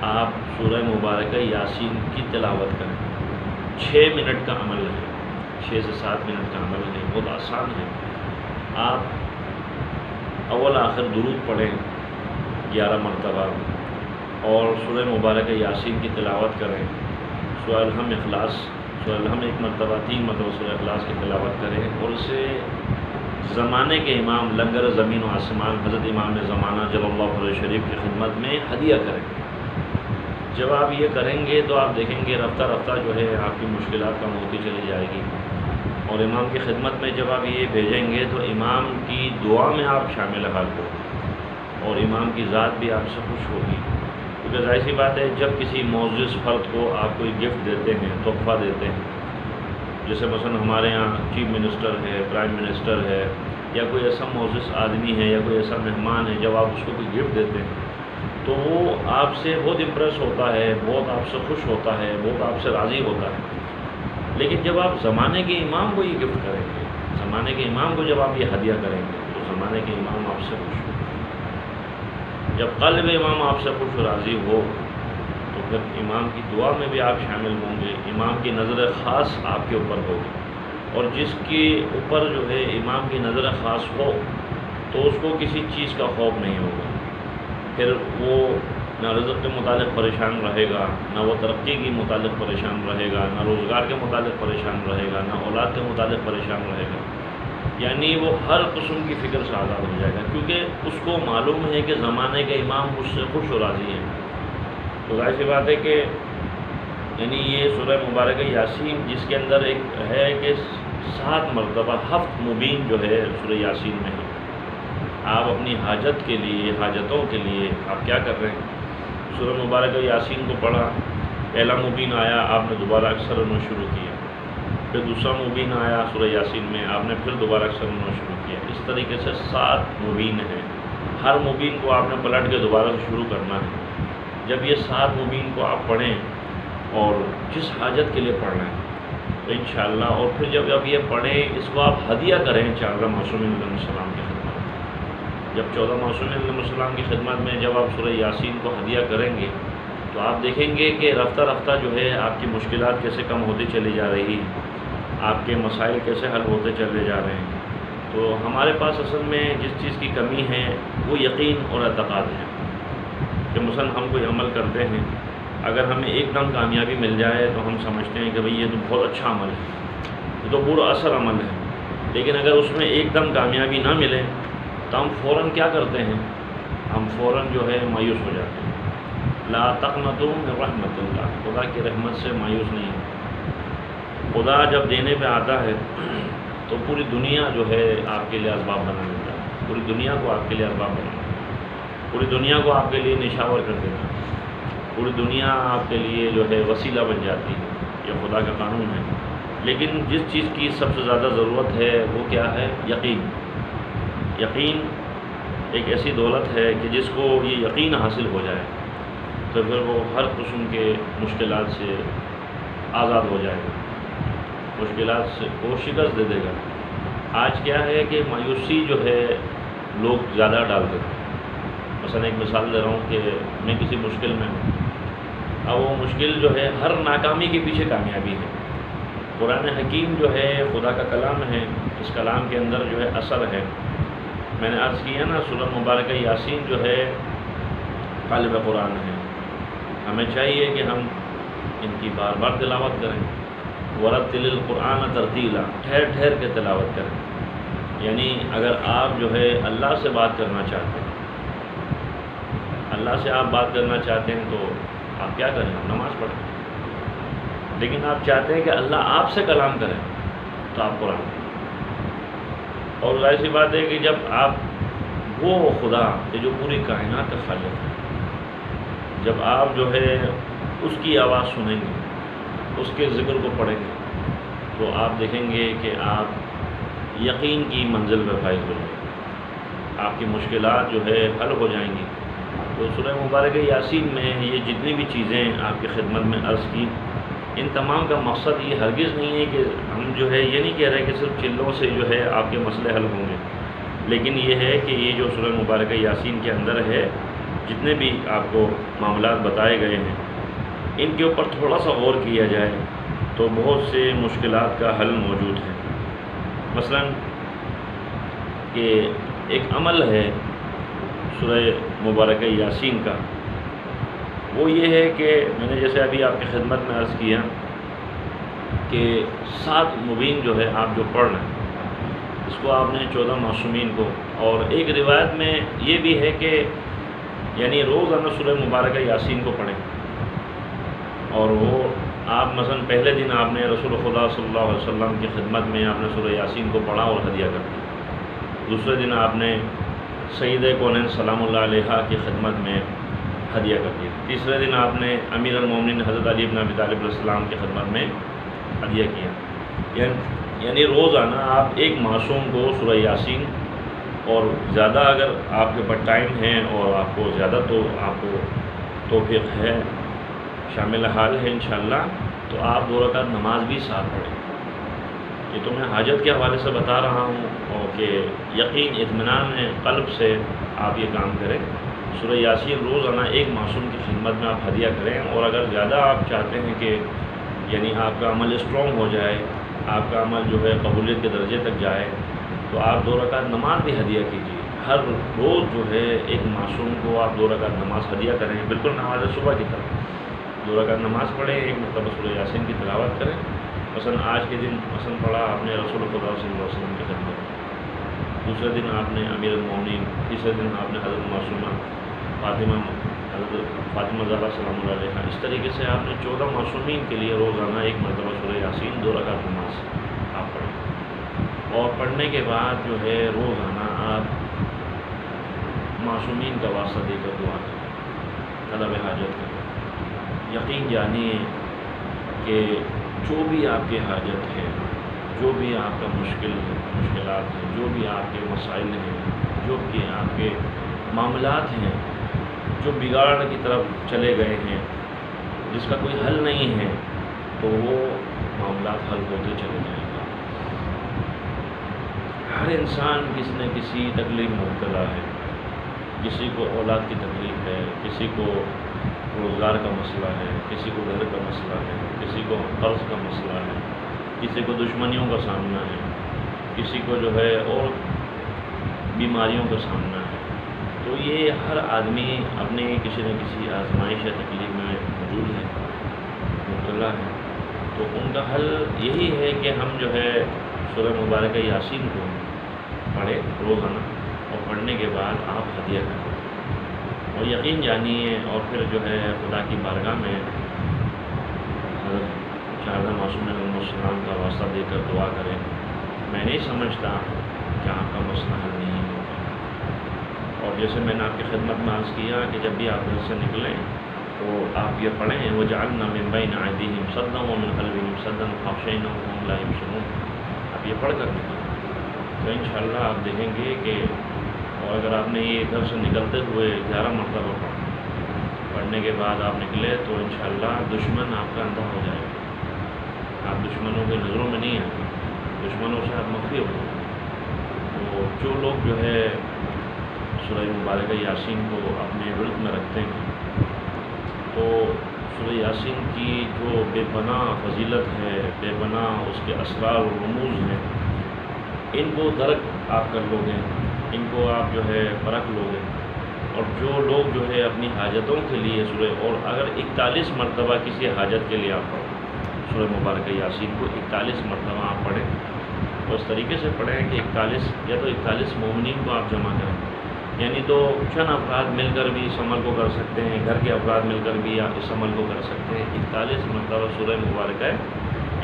آپ سورہ مبارکہ یاسین کی تلاوت کریں، 6 منٹ کا عمل ہے، 6 سے 7 منٹ کا عمل ہے، بہت آسان ہے۔ آپ اول آخر درود پڑھیں 11 مرتبہ اور سورہ مبارکہ یاسین کی تلاوت کریں، سورہ الحم اخلاص، سورہ الحم 1 مرتبہ 3 مرتبہ سورہ اخلاص کی تلاوت کریں، اور اسے زمانے کے امام لنگر زمین و آسمان حضرت امام زمانہ جل اللہ علیہ شریف کی خدمت میں ہدیہ کریں۔ جب آپ یہ کریں گے تو آپ دیکھیں گے رفتہ رفتہ جو ہے آپ کی مشکلات کم ہوتی چلی جائے گی، اور امام کی خدمت میں جب آپ یہ بھیجیں گے تو امام کی دعا میں آپ شامل حال ہو اور امام کی ذات بھی آپ سے خوش ہوگی، کیونکہ ظاہر سی بات ہے جب کسی معزز فرد کو آپ کوئی گفٹ دیتے ہیں، تحفہ دیتے ہیں، جیسے مثلا ہمارے یہاں چیف منسٹر ہے، پرائم منسٹر ہے، یا کوئی ایسا معزز آدمی ہے یا کوئی ایسا مہمان ہے، جب آپ اس کو کوئی گفٹ دیتے ہیں تو وہ آپ سے بہت امپریس ہوتا ہے، بہت آپ سے خوش ہوتا ہے، بہت آپ سے راضی ہوتا ہے۔ لیکن جب آپ زمانے کے امام کو یہ گفٹ کریں گے، زمانے کے امام کو جب آپ یہ ہدیہ کریں گے تو زمانے کے امام آپ سے خوش ہو۔ جب قلب امام آپ سے خوش و راضی ہو تو پھر امام کی دعا میں بھی آپ شامل ہوں گے، امام کی نظر خاص آپ کے اوپر ہوگی، اور جس کے اوپر جو ہے امام کی نظر خاص ہو تو اس کو کسی چیز کا خوف نہیں ہوگا، پھر وہ نہ رزق کے متعلق پریشان رہے گا، نہ وہ ترقی کے متعلق پریشان رہے گا، نہ روزگار کے متعلق پریشان رہے گا، نہ اولاد کے متعلق پریشان رہے گا، یعنی وہ ہر قسم کی فکر سے آزاد ہو جائے گا، کیونکہ اس کو معلوم ہے کہ زمانے کے امام مجھ سے خوش و راضی ہیں۔ تو ظاہر سی بات ہے کہ یعنی یہ سورہ مبارکہ یاسین جس کے اندر ایک ہے کہ 7 مرتبہ 7 مبین جو ہے سورہ یاسین میں ہے، آپ اپنی حاجت کے لیے، حاجتوں کے لیے آپ کیا کر رہے ہیں؟ سورہ مبارکہ یاسین کو پڑھا، پہلا مبین آیا آپ نے دوبارہ اکثر انہوں شروع کیا، پھر دوسرا مبین آیا سورہ یاسین میں آپ نے پھر دوبارہ اکثر انہوں شروع کیا، اس طریقے سے 7 مبین ہیں، ہر مبین کو آپ نے پلٹ کے دوبارہ سے شروع کرنا ہے۔ جب یہ 7 مبین کو آپ پڑھیں اور جس حاجت کے لیے پڑھ رہے ہیں، تو انشاءاللہ اور پھر جب یہ پڑھیں اس کو آپ ہدیہ کریں 14 معصومین علیہ السلام کی خدمت میں. جب 14 معصومین علیہ السلام کی خدمت میں جب آپ سورہ یاسین کو ہدیہ کریں گے تو آپ دیکھیں گے کہ رفتہ رفتہ جو ہے آپ کی مشکلات کیسے کم ہوتی چلی جا رہی، آپ کے مسائل کیسے حل ہوتے چلے جا رہے ہیں. تو ہمارے پاس اصل میں جس چیز کی کمی ہے وہ یقین اور اعتقاد ہے کہ مثلا ہم کوئی عمل کرتے ہیں، اگر ہمیں ایک دم کامیابی مل جائے تو ہم سمجھتے ہیں کہ بھئی یہ تو بہت اچھا عمل ہے، یہ تو پورا اثر عمل ہے. لیکن اگر اس میں ایک دم کامیابی نہ ملے تو ہم فوراً کیا کرتے ہیں، ہم فوراً جو ہے مایوس ہو جاتے ہیں. لا تقنطوا من رحمت اللہ، خدا کی رحمت سے مایوس نہیں ہو. خدا جب دینے پہ آتا ہے تو پوری دنیا جو ہے آپ کے لیے اسباب بنا دیتا ہے، پوری دنیا کو آپ کے لیے اسباب بنا دیتا ہے، پوری دنیا کو آپ کے لیے نشاور کر دیتا ہے، پوری دنیا آپ کے لیے جو ہے وسیلہ بن جاتی ہے. یہ خدا کا قانون ہے. لیکن جس چیز کی سب سے زیادہ ضرورت ہے وہ کیا ہے؟ یقین. یقین ایک ایسی دولت ہے کہ جس کو یہ یقین حاصل ہو جائے تو پھر وہ ہر قسم کے مشکلات سے آزاد ہو جائے گا، مشکلات سے وہ شکست دے دے گا. آج کیا ہے کہ مایوسی جو ہے لوگ زیادہ ڈال دیتے ہیں. مثلا ایک مثال دے رہا ہوں کہ میں کسی مشکل میں ہوں، اب وہ مشکل جو ہے ہر ناکامی کے پیچھے کامیابی ہے. قرآن حکیم جو ہے خدا کا کلام ہے، اس کلام کے اندر جو ہے اثر ہے. میں نے عرض کیا نا سورہ مبارکہ یاسین جو ہے طالب قرآن ہے، ہمیں چاہیے کہ ہم ان کی بار بار تلاوت کریں. ورتل القرآن ترتیلا، ٹھہر ٹھہر کے تلاوت کریں. یعنی اگر آپ جو ہے اللہ سے بات کرنا چاہتے ہیں، اللہ سے آپ بات کرنا چاہتے ہیں تو آپ کیا کریں؟ آپ نماز پڑھیں. لیکن آپ چاہتے ہیں کہ اللہ آپ سے کلام کریں تو آپ قرآن پڑھیں. اور ظاہر سی بات ہے کہ جب آپ وہ خدا کہ جو پوری کائنات کا خالق ہے، جب آپ جو ہے اس کی آواز سنیں گے، اس کے ذکر کو پڑھیں گے تو آپ دیکھیں گے کہ آپ یقین کی منزل پہ فائز ہو جائیں گے، آپ کی مشکلات جو ہے حل ہو جائیں گی. تو سورہ مبارکہ یاسین میں یہ جتنی بھی چیزیں آپ کی خدمت میں عرض کی، ان تمام کا مقصد یہ ہرگز نہیں ہے کہ ہم جو ہے یہ نہیں کہہ رہے کہ صرف چلوں سے جو ہے آپ کے مسئلے حل ہوں گے، لیکن یہ ہے کہ یہ جو سورہ مبارکہ یاسین کے اندر ہے جتنے بھی آپ کو معاملات بتائے گئے ہیں ان کے اوپر تھوڑا سا غور کیا جائے تو بہت سے مشکلات کا حل موجود ہے. مثلا کہ ایک عمل ہے سورہ مبارکہ یاسین کا، وہ یہ ہے کہ میں نے جیسے ابھی آپ کی خدمت میں عرض کیا کہ 7 مبین جو ہے آپ جو پڑھ رہے ہیں اس کو آپ نے 14 معصومین کو، اور ایک روایت میں یہ بھی ہے کہ یعنی روزانہ سورہ مبارکہ یاسین کو پڑھیں. اور وہ آپ مثلا پہلے دن آپ نے رسول خدا صلی اللہ علیہ وسلم کی خدمت میں آپ نے سورہ یاسین کو پڑھا اور ہدیہ کر دیا. دوسرے دن آپ نے سید کونین سلام اللہ علیہ کی خدمت میں ہدیہ کر دیا. تیسرے دن آپ نے امیر المومنین حضرت علی بن ابی طالب علیہ السلام کی خدمت میں ہدیہ کیا. یعنی روزانہ آپ ایک معصوم کو سورہ یاسین، اور زیادہ اگر آپ کے پاس ٹائم ہے اور آپ کو زیادہ تو آپ کو توفیق ہے، شامل حال ہے انشاءاللہ، تو آپ 2 رکعت نماز بھی ساتھ پڑھیں. یہ تو میں حاجت کے حوالے سے بتا رہا ہوں اور کہ یقین اطمینان قلب سے آپ یہ کام کریں. سورہ یاسین روزانہ ایک معصوم کی خدمت میں آپ ہدیہ کریں. اور اگر زیادہ آپ چاہتے ہیں کہ یعنی آپ کا عمل اسٹرانگ ہو جائے، آپ کا عمل جو ہے قبولیت کے درجے تک جائے، تو آپ 2 رکعت نماز بھی ہدیہ کیجیے. ہر روز جو ہے ایک معصوم کو آپ 2 رکعت نماز ہدیہ کریں، بالکل نماز صبح کی طرح 2 رکعت نماز پڑھیں، ایک مرتبہ سورہ یاسین کی تلاوت کریں. مثلا آج کے دن مثلا پڑھا آپ نے رسول خدا صلی اللہ علیہ وسلم کی خدمت، دوسرے دن آپ نے امیر المومنین، تیسرے دن آپ نے حضرت معصومہ حضرت فاطمہ زہرا سلام اللہ علیہ. اس طریقے سے آپ نے 14 معصومین کے لیے روزانہ ایک مرتبہ سورہ یاسین 2 رکعت نماز آپ پڑھیں. اور پڑھنے کے بعد جو ہے روزانہ آپ معصومین کا واسطہ دے کر دعا کریں، طلب حاجت کریں. یقین جانیے کہ جو بھی آپ کی حاجت ہے، جو بھی آپ کا مشکلات ہیں، جو بھی آپ کے مسائل ہیں، جو بھی آپ کے معاملات ہیں جو بگاڑ کی طرف چلے گئے ہیں، جس کا کوئی حل نہیں ہے، تو وہ معاملات حل ہوتے چلے جائیں گے۔ ہر انسان کسی نہ کسی تکلیف میں مبتلا ہے، کسی کو اولاد کی تکلیف ہے، کسی کو روزگار کا مسئلہ ہے، کسی کو گھر کا مسئلہ ہے، کسی کو قرض کا مسئلہ ہے، کسی کو دشمنیوں کا سامنا ہے، کسی کو جو ہے اور بیماریوں کا سامنا ہے۔ تو یہ ہر آدمی اپنے کسی نہ کسی آزمائش یا تکلیف میں موجود ہے، مبتلا ہے۔ تو ان کا حل یہی ہے کہ ہم جو ہے سورہ مبارکہ یاسین کو پڑھیں روزانہ، اور پڑھنے کے بعد آپ ہدیہ کریں اور یقین جانیے، اور پھر جو ہے خدا کی بارگاہ میں حضرت شاہدہ معصوم علیہ السلام کا واسطہ دے کر دعا کریں۔ میں نہیں سمجھتا کہ آپ کا مسئلہ حل نہیں ہوگا۔ اور جیسے میں نے آپ کی خدمت میں عرض کیا کہ جب بھی آپ گھر سے نکلیں تو آپ یہ پڑھیں، وَجَعَلْنَا مِن بَيْنِ أَيْدِيهِمْ سَدًّا وَمِنْ خَلْفِهِمْ سَدًّا فَأَغْشَيْنَاهُمْ فَهُمْ لَا يُبْصِرُونَ۔ آپ یہ پڑھ کر نکلیں تو انشاءاللہ آپ دیکھیں گے کہ، اور اگر آپ نے یہ گھر سے نکلتے ہوئے 11 مرتبہ پڑھنے کے بعد آپ نکلے تو انشاءاللہ دشمن آپ کا اندھا ہو جائے گا، آپ دشمنوں کی نظروں میں نہیں آئیں، دشمنوں سے آپ مخفی ہو جائیں۔ تو جو لوگ جو ہے سورہ مبارکہ یاسین کو اپنے ورد میں رکھتے ہیں تو سورہ یاسین کی جو بے پناہ فضیلت ہے، بے پناہ اس کے اسرار و رموز ہیں، ان کو درک آپ کر لو گے، ان کو آپ جو ہے پرکھ لو گے۔ اور جو لوگ جو ہے اپنی حاجتوں کے لیے سورہ، اور اگر 41 مرتبہ کسی حاجت کے لیے آپ پڑھیں سورہ مبارکہ یاسین کو 41 مرتبہ آپ پڑھیں، اور اس طریقے سے پڑھیں کہ 41 یا تو 41 مومنین کو آپ جمع کریں، یعنی تو چند افراد مل کر بھی اس عمل کو کر سکتے ہیں، گھر کے افراد مل کر بھی آپ اس عمل کو کر سکتے ہیں۔ 41 مرتبہ سورہ مبارکہ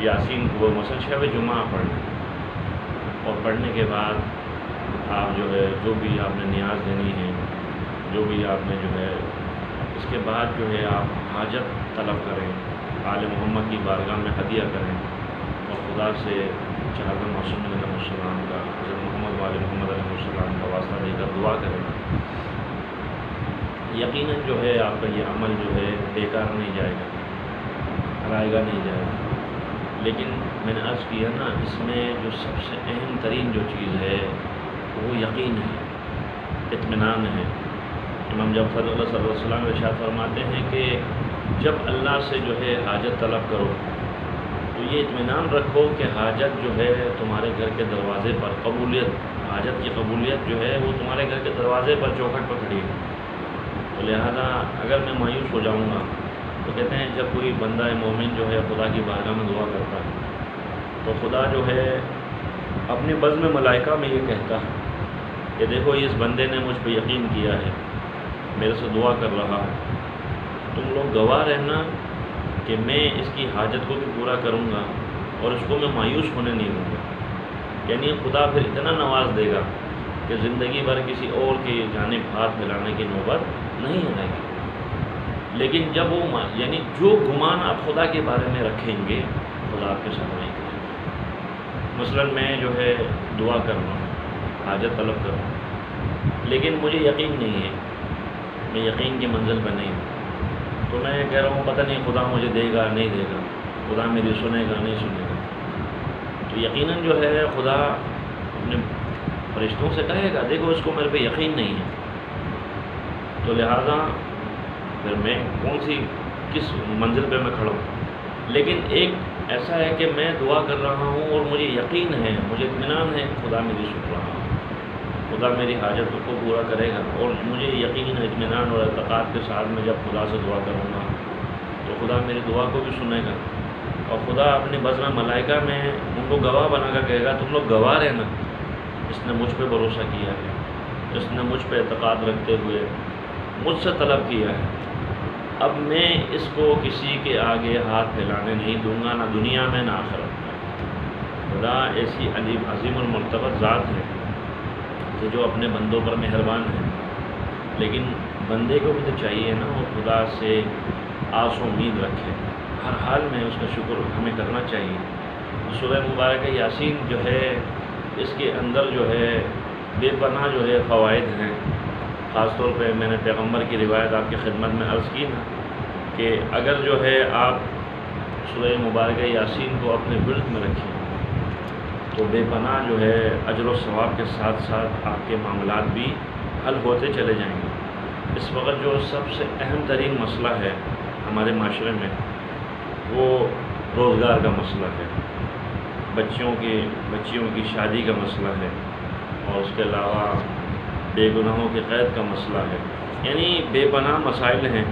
یاسین کو مثلا شب جمعہ پڑھیں، اور پڑھنے کے بعد آپ جو ہے جو بھی آپ نے نیاز دینی ہے، جو بھی آپ نے جو ہے، اس کے بعد جو ہے آپ حاجت طلب کریں، آل محمد کی بارگاہ میں ہدیہ کریں، اور خدا سے شاہدہ معصوم علیہ السلام کا، حضرت محمد وآل محمد علیہ السلام کا واسطہ دے کر دعا کریں۔ یقیناً جو ہے آپ کا یہ عمل جو ہے بیکار نہیں جائے گا، رائے گا نہیں جائے گا۔ لیکن میں نے عرض کیا نا، اس میں جو سب سے اہم ترین جو چیز ہے وہ یقین ہے، اطمینان ہے۔ امام جعفر صلی اللہ علیہ وسلم ارشاد فرماتے ہیں کہ جب اللہ سے جو ہے حاجت طلب کرو تو یہ اطمینان رکھو کہ حاجت جو ہے تمہارے گھر کے دروازے پر قبولیت، حاجت کی قبولیت جو ہے وہ تمہارے گھر کے دروازے پر چوکھٹ پر کھڑی ہے۔ تو لہذا اگر میں مایوس ہو جاؤں گا، تو کہتے ہیں جب کوئی بندہ مومن جو ہے خدا کی بارگاہ میں دعا کرتا ہے تو خدا جو ہے اپنے بزم ملائکہ میں یہ کہتا ہے کہ دیکھو اس بندے نے مجھ پہ یقین کیا ہے، میرے سے دعا کر رہا ہے، تم لوگ گواہ رہنا کہ میں اس کی حاجت کو بھی پورا کروں گا اور اس کو میں مایوس ہونے نہیں دوں گا۔ یعنی خدا پھر اتنا نواز دے گا کہ زندگی بھر کسی اور کی جانب ہاتھ پھیلانے کی نوبت نہیں آئے گی۔ لیکن جب وہ یعنی جو گمان آپ خدا کے بارے میں رکھیں گے خدا آپ کے سامنے کرے گا۔ مثلا میں جو ہے دعا کر رہا ہوں، حاجت طلب کر رہا ہوں، لیکن مجھے یقین نہیں ہے، میں یقین کی منزل پہ نہیں ہوں، تو میں کہہ رہا ہوں پتہ نہیں خدا مجھے دے گا نہیں دے گا، خدا میری سنے گا نہیں سنے گا۔ تو یقیناً جو ہے خدا اپنے فرشتوں سے کہے گا دیکھو اس کو میرے پہ یقین نہیں ہے، تو لہذا پھر میں کون سی کس منزل پہ میں کھڑا ہوں۔ لیکن ایک ایسا ہے کہ میں دعا کر رہا ہوں اور مجھے یقین ہے، مجھے اطمینان ہے خدا میری سن رہا ہے، خدا میری حاجت کو پورا کرے گا، اور مجھے یقین اطمینان اور اعتقاد کے ساتھ میں جب خدا سے دعا کروں گا تو خدا میری دعا کو بھی سنے گا، اور خدا اپنی بزم ملائکہ میں ان کو گواہ بنا کر کہے گا تم لوگ گواہ رہنا، اس نے مجھ پہ بھروسہ کیا ہے، اس نے مجھ پہ اعتقاد رکھتے ہوئے مجھ سے طلب کیا ہے، اب میں اس کو کسی کے آگے ہاتھ پھیلانے نہیں دوں گا، نہ دنیا میں نہ آخرت میں۔ خدا ایسی عظیم المرتبہ ذات ہے کہ جو اپنے بندوں پر مہربان ہے، لیکن بندے کو بھی تو چاہیے نا وہ خدا سے آس و امید رکھے، ہر حال میں اس کا شکر ہمیں کرنا چاہیے۔ سورہ مبارکہ یاسین جو ہے اس کے اندر جو ہے بے پناہ جو ہے فوائد ہیں۔ خاص طور پہ میں نے پیغمبر کی روایت آپ کی خدمت میں عرض کی نا کہ اگر جو ہے آپ سورہ مبارکہ یاسین کو اپنے ورد میں رکھیں تو بے پناہ جو ہے اجر و ثواب کے ساتھ ساتھ آپ کے معاملات بھی حل ہوتے چلے جائیں گے۔ اس وقت جو سب سے اہم ترین مسئلہ ہے ہمارے معاشرے میں وہ روزگار کا مسئلہ ہے، بچیوں کی شادی کا مسئلہ ہے، اور اس کے علاوہ بے گناہوں کی قید کا مسئلہ ہے، یعنی بے پناہ مسائل ہیں۔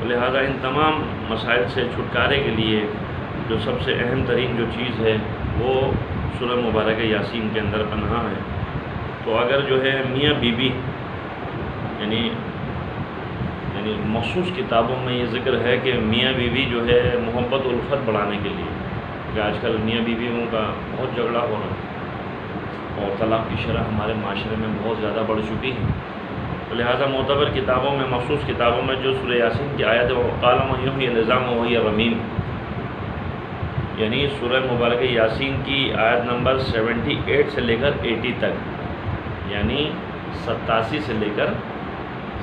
لہذا ان تمام مسائل سے چھٹکارے کے لیے جو سب سے اہم ترین جو چیز ہے وہ سورہ مبارکہ یاسین کے اندر پناہ ہے۔ تو اگر جو ہے میاں بیوی یعنی مخصوص کتابوں میں یہ ذکر ہے کہ میاں بیوی جو ہے محبت الفت بڑھانے کے لیے، کہ آج کل میاں بیویوں کا بہت جھگڑا ہو رہا ہے اور طلاق کی شرح ہمارے معاشرے میں بہت زیادہ بڑھ چکی ہے، تو لہٰذا معتبر کتابوں میں مخصوص کتابوں میں جو سورہ یاسین کی آیت ہے وہ قالم یحیی العظام وہی رمیم، یعنی سورہ مبارکہ یاسین کی آیت نمبر 78 سے لے کر 80 تک، یعنی 87 سے لے کر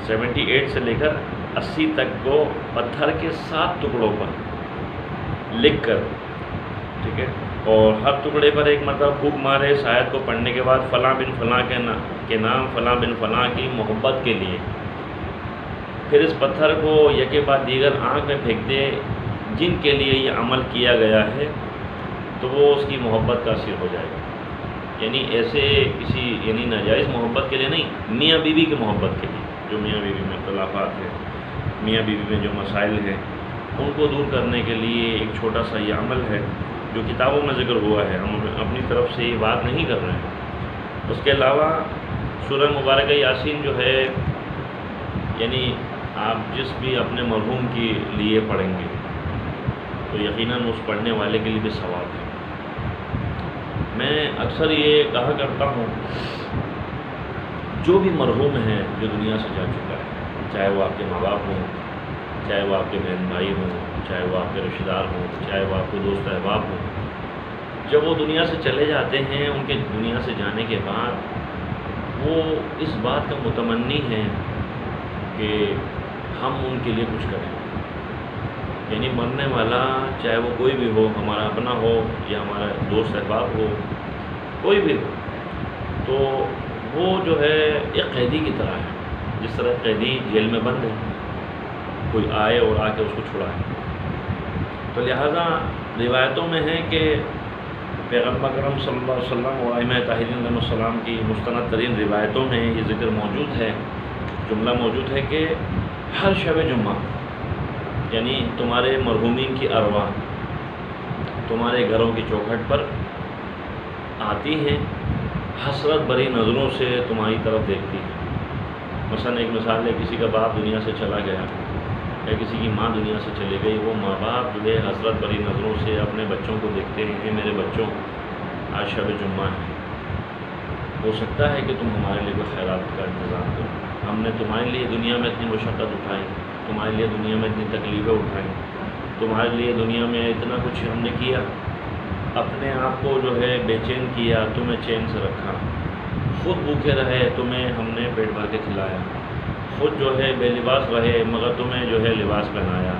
78 سے لے کر 80 تک کو پتھر کے 7 ٹکڑوں پر لکھ کر، ٹھیک ہے، اور ہر ٹکڑے پر ایک مرتبہ پھونک مارے اس آیت کو پڑھنے کے بعد فلاں بن فلاں کے نام فلاں بن فلاں کی محبت کے لیے، پھر اس پتھر کو یکے بعد دیگر آنکھ میں پھینک دے جن کے لیے یہ عمل کیا گیا ہے تو وہ اس کی محبت کا اثر ہو جائے گا، یعنی ایسے کسی یعنی ناجائز محبت کے لیے نہیں، میاں بیوی کی محبت کے لیے، جو میاں بیوی میں اختلافات ہیں، میاں بیوی میں جو مسائل ہیں ان کو دور کرنے کے لیے ایک چھوٹا سا یہ عمل ہے جو کتابوں میں ذکر ہوا ہے، ہم اپنی طرف سے یہ بات نہیں کر رہے ہیں۔ اس کے علاوہ سورہ مبارکہ یاسین جو ہے یعنی آپ جس بھی اپنے مرحوم کے لیے پڑھیں گے تو یقیناً اس پڑھنے والے کے لیے بھی ثواب ہے۔ میں اکثر یہ کہا کرتا ہوں جو بھی مرحوم ہے جو دنیا سے جا چکا ہے، چاہے وہ آپ کے ماں باپ ہوں، چاہے وہ آپ کے بہن بھائی ہوں، چاہے وہ آپ کے رشتہ دار ہوں، چاہے وہ آپ کے دوست احباب ہوں، جب وہ دنیا سے چلے جاتے ہیں ان کے دنیا سے جانے کے بعد وہ اس بات کا متمنی ہیں کہ ہم ان کے لیے کچھ کریں، یعنی مرنے والا چاہے وہ کوئی بھی ہو، ہمارا اپنا ہو یا ہمارا دوست احباب ہو، کوئی بھی ہو، تو وہ جو ہے ایک قیدی کی طرح ہے، جس طرح قیدی جیل میں بند ہے، کوئی آئے اور آ کے اس کو چھڑائے۔ تو لہٰذا روایتوں میں ہے کہ پیغمبر اکرم صلی اللہ علیہ وسلم اور ائمہ طاہرین علیہ السلام کی مستند ترین روایتوں میں یہ ذکر موجود ہے، جملہ موجود ہے کہ ہر شب جمعہ یعنی تمہارے مرحومین کی ارواح تمہارے گھروں کی چوکھٹ پر آتی ہیں، حسرت بھری نظروں سے تمہاری طرف دیکھتی ہیں۔ مثلا ایک مثال ہے، کسی کا باپ دنیا سے چلا گیا یا کسی کی ماں دنیا سے چلی گئی، وہ ماں باپ جو ہے حسرت بھری نظروں سے اپنے بچوں کو دیکھتے ہیں کہ میرے بچوں آج شب جمعہ ہے، ہو سکتا ہے کہ تم ہمارے لیے کوئی خیرات کا انتظام کرو، ہم نے تمہارے لیے دنیا میں اتنی مشقت اٹھائی، تمہارے لیے دنیا میں اتنی تکلیفیں اٹھائیں، تمہارے لیے دنیا میں اتنا کچھ ہم نے کیا، اپنے آپ کو جو ہے بے چین کیا، تمہیں چین سے رکھا، خود بھوکے رہے تمہیں ہم نے پیٹ بھر کے کھلایا، خود جو ہے بے لباس رہے مگر تمہیں جو ہے لباس پہنایا،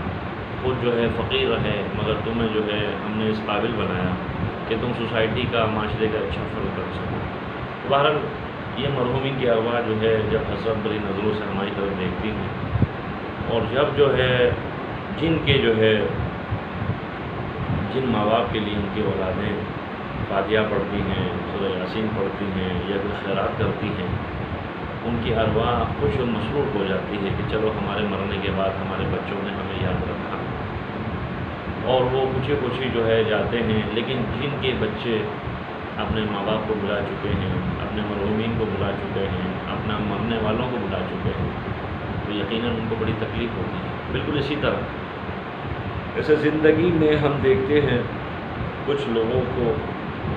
خود جو ہے فقیر رہے مگر تمہیں جو ہے ہم نے اس قابل بنایا کہ تم سوسائٹی کا، معاشرے کا اچھا فرق کر سکو۔ بہرحال یہ مرحومین کی ارواح جو ہے جب حسرت بھری نظروں سے ہماری طرف دیکھتی ہیں، اور جب جو ہے جن ماں باپ کے لیے ان کی اولادیں فاتحہ پڑھتی ہیں، سورہ یاسین پڑھتی ہیں یا کوئی خیرات کرتی ہیں، ان کی ارواح خوش و مسرور ہو جاتی ہے کہ چلو ہمارے مرنے کے بعد ہمارے بچوں نے ہمیں یاد رکھا، اور وہ خوشی خوشی جو ہے جاتے ہیں۔ لیکن جن کے بچے اپنے ماں باپ کو بلا چکے ہیں، اپنے مرحومین کو بلا چکے ہیں، اپنا مرنے والوں کو بلا چکے ہیں، تو یقیناً ان کو بڑی تکلیف ہوتی ہے۔ بالکل اسی طرح ایسے زندگی میں ہم دیکھتے ہیں کچھ لوگوں کو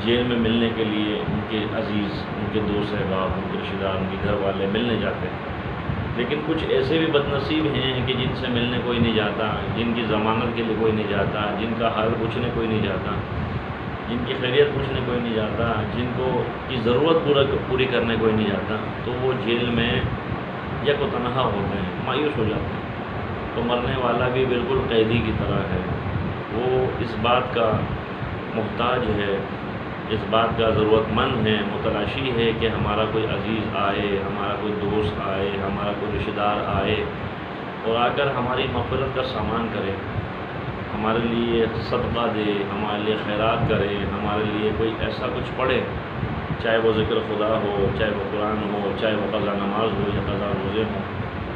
جیل میں ملنے کے لیے ان کے عزیز، ان کے دوست احباب، ان کے رشتہ دار، ان کے گھر والے ملنے جاتے ہیں، لیکن کچھ ایسے بھی بد نصیب ہیں کہ جن سے ملنے کوئی نہیں جاتا، جن کی ضمانت کے لیے کوئی نہیں جاتا، جن کا حال پوچھنے کوئی نہیں جاتا، جن کی خیریت پوچھنے کوئی نہیں جاتا، جن کو کی ضرورت پوری کرنے کوئی نہیں جاتا، تو وہ جیل میں یک و تنہا ہوتے ہیں، مایوس ہو جاتے ہیں۔ تو مرنے والا بھی بالکل قیدی کی طرح ہے، وہ اس بات کا محتاج ہے، اس بات کا ضرورت مند ہے، متلاشی ہے کہ ہمارا کوئی عزیز آئے، ہمارا کوئی دوست آئے، ہمارا کوئی رشتہ دار آئے اور آ کر ہماری مغفرت کا سامان کرے، ہمارے لیے صدقہ دے، ہمارے لیے خیرات کرے، ہمارے لیے کوئی ایسا کچھ پڑھے، چاہے وہ ذکر خدا ہو، چاہے وہ قرآن ہو، چاہے وہ قضا نماز ہو یا قضا روزے ہوں،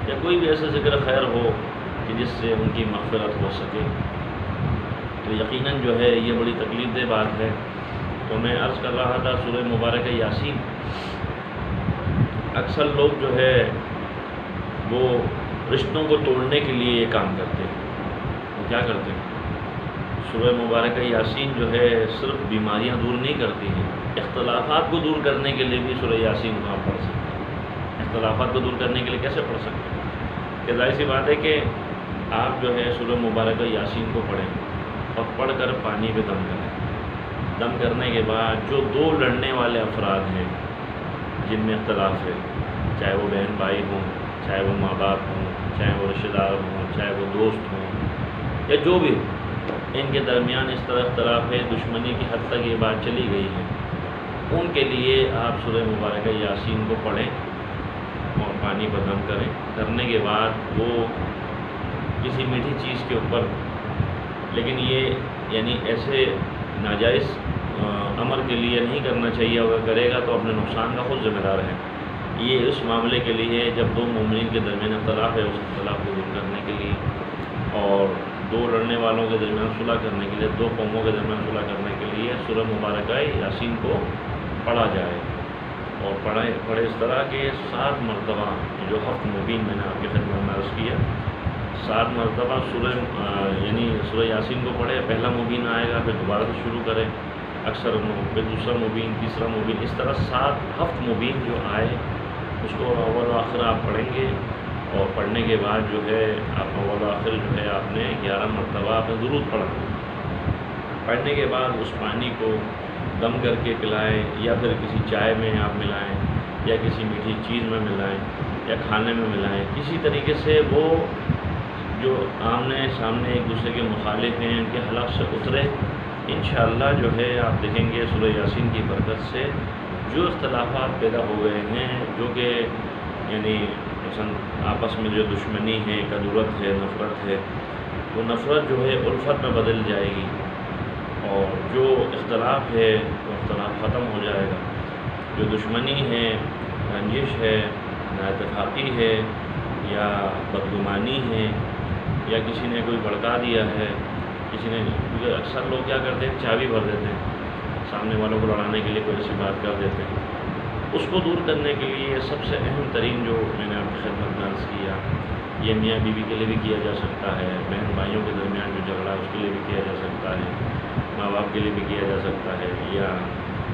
یا کوئی بھی ایسا ذکر خیر ہو کہ جس سے ان کی مغفرت ہو سکے۔ تو یقیناً جو ہے یہ بڑی تکلیف دہ بات ہے۔ تو میں عرض کر رہا تھا سورہ مبارکہ یاسین، اکثر لوگ جو ہے وہ رشتوں کو توڑنے کے لیے یہ کام کرتے ہیں۔ وہ کیا کرتے ہیں؟ سورہ مبارکہ یاسین جو ہے صرف بیماریاں دور نہیں کرتی ہیں، اختلافات کو دور کرنے کے لیے بھی سورہ یاسین کو آپ پڑھ سکتے ہیں۔ اختلافات کو دور کرنے کے لیے کیسے پڑھ سکتے ہیں؟ کہ ظاہر سی بات ہے کہ آپ جو ہے سورہ مبارکہ یاسین کو پڑھیں اور پڑھ کر پانی پہ دم کریں۔ دم کرنے کے بعد جو دو لڑنے والے افراد ہیں جن میں اختلاف ہے، چاہے وہ بہن بھائی ہوں، چاہے وہ ماں باپ ہوں، چاہے وہ رشتہ دار ہوں، چاہے وہ دوست ہوں یا جو بھی ہو، ان کے درمیان اس طرح اختلاف ہے، دشمنی کی حد تک یہ بات چلی گئی ہے، ان کے لیے آپ سورہ مبارکہ یاسین کو پڑھیں اور پانی پر دم کریں۔ کرنے کے بعد وہ کسی میٹھی چیز کے اوپر، لیکن یہ یعنی ایسے ناجائز امر کے لیے نہیں کرنا چاہیے، اگر کرے گا تو اپنے نقصان کا خود ذمہ دار ہے۔ یہ اس معاملے کے لیے جب دو مومنین کے درمیان اختلاف ہے، اس اختلاف کو دور کرنے کے لیے اور دو لڑنے والوں کے درمیان صلح کرنے کے لیے، دو قوموں کے درمیان صلح کرنے کے لیے سورہ مبارکہ یاسین کو پڑھا جائے، اور پڑھے اس طرح کہ 7 مرتبہ، جو ہفت مبین میں نے آپ کی خدمت میں عرض کیا، 7 مرتبہ یعنی سورہ یاسین کو پڑھے، پہلا مبین آئے گا پھر دوبارہ سے شروع کرے، اکثر پھر دوسرا مبین، تیسرا مبین، اس طرح 7 ہفت مبین جو آئے اس کو اول و آخر آپ پڑھیں گے، اور پڑھنے کے بعد جو ہے آپ اول و آخر جو ہے آپ نے 11 مرتبہ آپ نے درود پڑھا۔ پڑھنے کے بعد اس پانی کو دم کر کے پلائیں، یا پھر کسی چائے میں آپ ملائیں، یا کسی میٹھی چیز میں ملائیں، یا کھانے میں ملائیں، کسی طریقے سے وہ جو آمنے سامنے ایک دوسرے کے مخالف ہیں ان کے حلق سے اترے۔ انشاءاللہ جو ہے آپ دیکھیں گے سورہ یاسین کی برکت سے جو اختلافات پیدا ہو گئے ہیں، جو کہ یعنی مثلا آپس میں جو دشمنی ہے، کدورت ہے، نفرت ہے، وہ نفرت جو ہے الفت میں بدل جائے گی، اور جو اختلاف ہے وہ اختلاف ختم ہو جائے گا۔ جو دشمنی ہے، رنجش ہے، نااتفاقی ہے، یا بدگمانی ہے، یا کسی نے کوئی بھڑکا دیا ہے، کسی نے، کیونکہ اکثر لوگ کیا کرتے ہیں چابی بھر دیتے ہیں، سامنے والوں کو لڑانے کے لیے کوئی ایسی بات کر دیتے ہیں۔ اس کو دور کرنے کے لیے سب سے اہم ترین جو میں نے آپ کی خدمت میں عرض کیا، یہ میاں بیوی کے لیے بھی کیا جا سکتا ہے، بہن بھائیوں کے درمیان جو جھگڑا ہے اس کے لیے بھی کیا جا سکتا ہے، ماں باپ کے لیے بھی کیا جا سکتا ہے، یا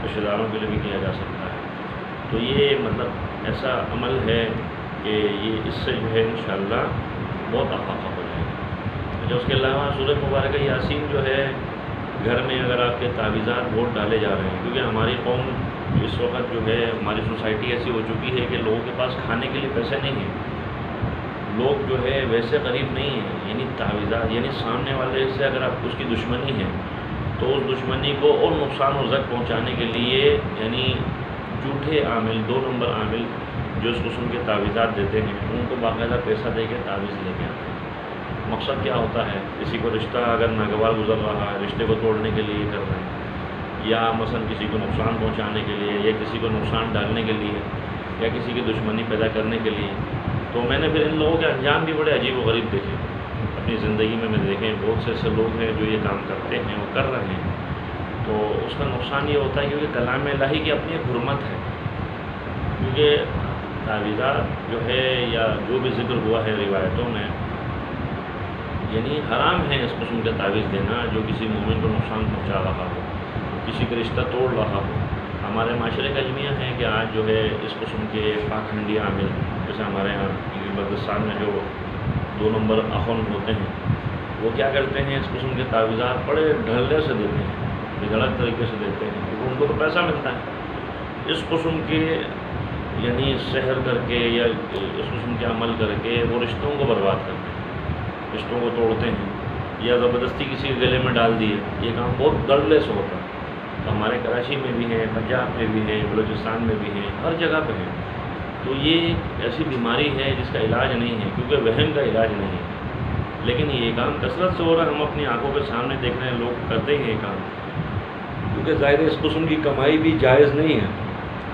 رشتہ داروں کے لیے بھی کیا جا سکتا ہے۔ تو یہ مطلب ایسا عمل ہے کہ یہ اس سے جو ہے انشاءاللہ بہت افاقہ ہو جائے گا۔ اچھا، اس کے علاوہ سورہ مبارکہ یاسین جو ہے گھر میں اگر آپ کے تعویذات ووٹ ڈالے جا رہے ہیں، کیونکہ ہماری قوم اس وقت جو ہے، ہماری سوسائٹی ایسی ہو چکی ہے کہ لوگوں کے پاس کھانے کے لیے پیسے نہیں ہیں، لوگ جو ہے ویسے غریب نہیں ہیں، یعنی تعویذات، یعنی سامنے والے سے اگر آپ اس کی دشمنی ہے تو اس دشمنی کو اور نقصان و ضرر پہنچانے کے لیے یعنی جھوٹے عامل، 2 نمبر عامل جو اس قسم کے تعویذات دیتے ہیں، ان کو باقاعدہ پیسہ دے کے تعویذ لے کے آتے ہیں۔ مقصد کیا ہوتا ہے؟ کسی کو رشتہ اگر ناگوار گزر رہا ہے، رشتے کو توڑنے کے لیے کر رہے ہیں، یا مثلا کسی کو نقصان پہنچانے کے لیے، یا کسی کو نقصان ڈالنے کے لیے، یا کسی کی دشمنی پیدا کرنے کے لیے۔ تو میں نے پھر ان لوگوں کے انجام بھی بڑے عجیب و غریب دیکھے اپنی زندگی میں دیکھیں، بہت سے ایسے لوگ ہیں جو یہ کام کرتے ہیں، وہ کر رہے ہیں، تو اس کا نقصان یہ ہوتا ہے کیونکہ کلام الہی کی اپنی ایک حرمت ہے، کیونکہ تعویذات جو ہے یا جو بھی ذکر ہوا ہے روایتوں میں، یعنی حرام ہے اس قسم کا تعویذ دینا جو کسی مومن کو نقصان پہنچا رہا ہو، کسی کا رشتہ توڑ رہا ہو۔ ہمارے معاشرے کا اجمیہ ہے کہ آج جو ہے اس قسم کے پاکھنڈی عامل، جیسے ہمارے یہاں بلوچستان میں جو 2 نمبر اخن ہوتے ہیں، وہ کیا کرتے ہیں، اس قسم کے تعویذات بڑے ڈھلے سے دیتے ہیں، بھڑک طریقے سے دیتے ہیں، کیونکہ ان کو تو پیسہ ملتا ہے۔ اس قسم کے یعنی سحر کر کے یا اس قسم کے عمل کر کے وہ رشتوں کو برباد کرتے ہیں، رشتوں کو توڑتے ہیں۔ یا زبردستی کسی کے گلے میں ڈال دیے، یہ کام بہت ڈرلیس ہوتا ہے۔ تو ہمارے کراچی میں بھی ہیں، پنجاب میں بھی ہیں، بلوچستان میں بھی ہیں، ہر جگہ پہ ہیں۔ تو یہ ایسی بیماری ہے جس کا علاج نہیں ہے، کیونکہ وہم کا علاج نہیں ہے، لیکن یہ کام کثرت سے ہو رہا ہے، ہم اپنی آنکھوں کے سامنے دیکھ رہے ہیں، لوگ کرتے ہیں یہ کام، کیونکہ ظاہر اس قسم کی کمائی بھی جائز نہیں ہے۔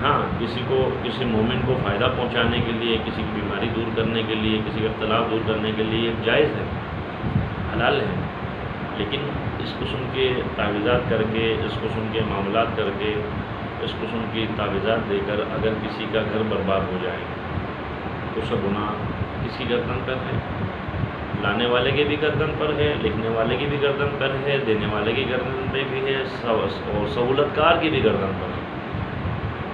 ہاں، کسی مومن کو فائدہ پہنچانے کے لیے، کسی کی بیماری دور کرنے کے لیے، کسی کا اختلاف دور کرنے کے لیے جائز ہے، حلال ہے، لیکن اس قسم کے تعویذات کر کے، اس قسم کے معاملات کر کے، اس قسم کی تعویذات دے کر اگر کسی کا گھر برباد ہو جائے تو اس کا گناہ کسی گردن پر ہے، لانے والے کے بھی گردن پر ہے، لکھنے والے کی بھی گردن پر ہے، دینے والے کی گردن پہ بھی ہے، اور سہولت کار کی بھی گردن پر ہے۔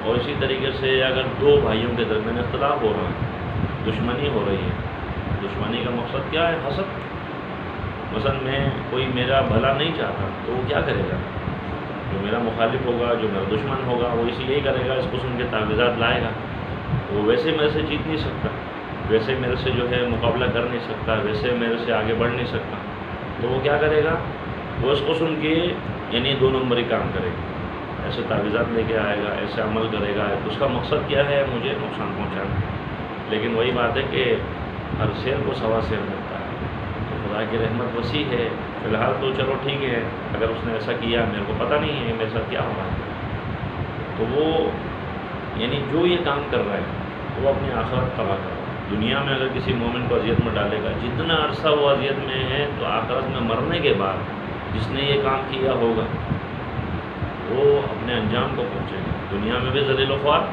اور اسی طریقے سے اگر دو بھائیوں کے درمیان اختلاف ہو رہا ہے، دشمنی ہو رہی ہے، دشمنی کا مقصد کیا ہے؟ حسد۔ مثلا میں کوئی میرا بھلا نہیں چاہتا تو وہ کیا کرے گا؟ جو میرا مخالف ہوگا، جو میرا دشمن ہوگا، وہ یہی کرے گا، اس قسم کے تعویذات لائے گا۔ وہ ویسے میرے سے جیت نہیں سکتا، ویسے میرے سے جو ہے مقابلہ کر نہیں سکتا، ویسے میرے سے آگے بڑھ نہیں سکتا، تو وہ کیا کرے گا؟ وہ اس قسم کے یعنی دو نمبری کام کرے گا، ایسے تعویذات لے کے آئے گا، ایسے عمل کرے گا، اس کا مقصد کیا ہے؟ مجھے نقصان پہنچانا۔ لیکن وہی بات ہے کہ ہر شیر کو سوا شیر ملتا ہے، تو خدا کی رحمت وسیع ہے۔ فی الحال تو چلو ٹھیک ہے، اگر اس نے ایسا کیا، میرے کو پتہ نہیں ہے میرے ساتھ کیا ہو رہا ہے، تو وہ یعنی جو یہ کام کر رہا ہے وہ اپنی آخرت تباہ کر رہا ہے۔ دنیا میں اگر کسی مومن کو اذیت میں ڈالے گا، جتنا عرصہ وہ اذیت میں ہے، تو آخرت میں مرنے کے بعد جس نے یہ کام کیا ہوگا وہ اپنے انجام کو پہنچے گا۔ دنیا میں بھی ذلیل و خوار،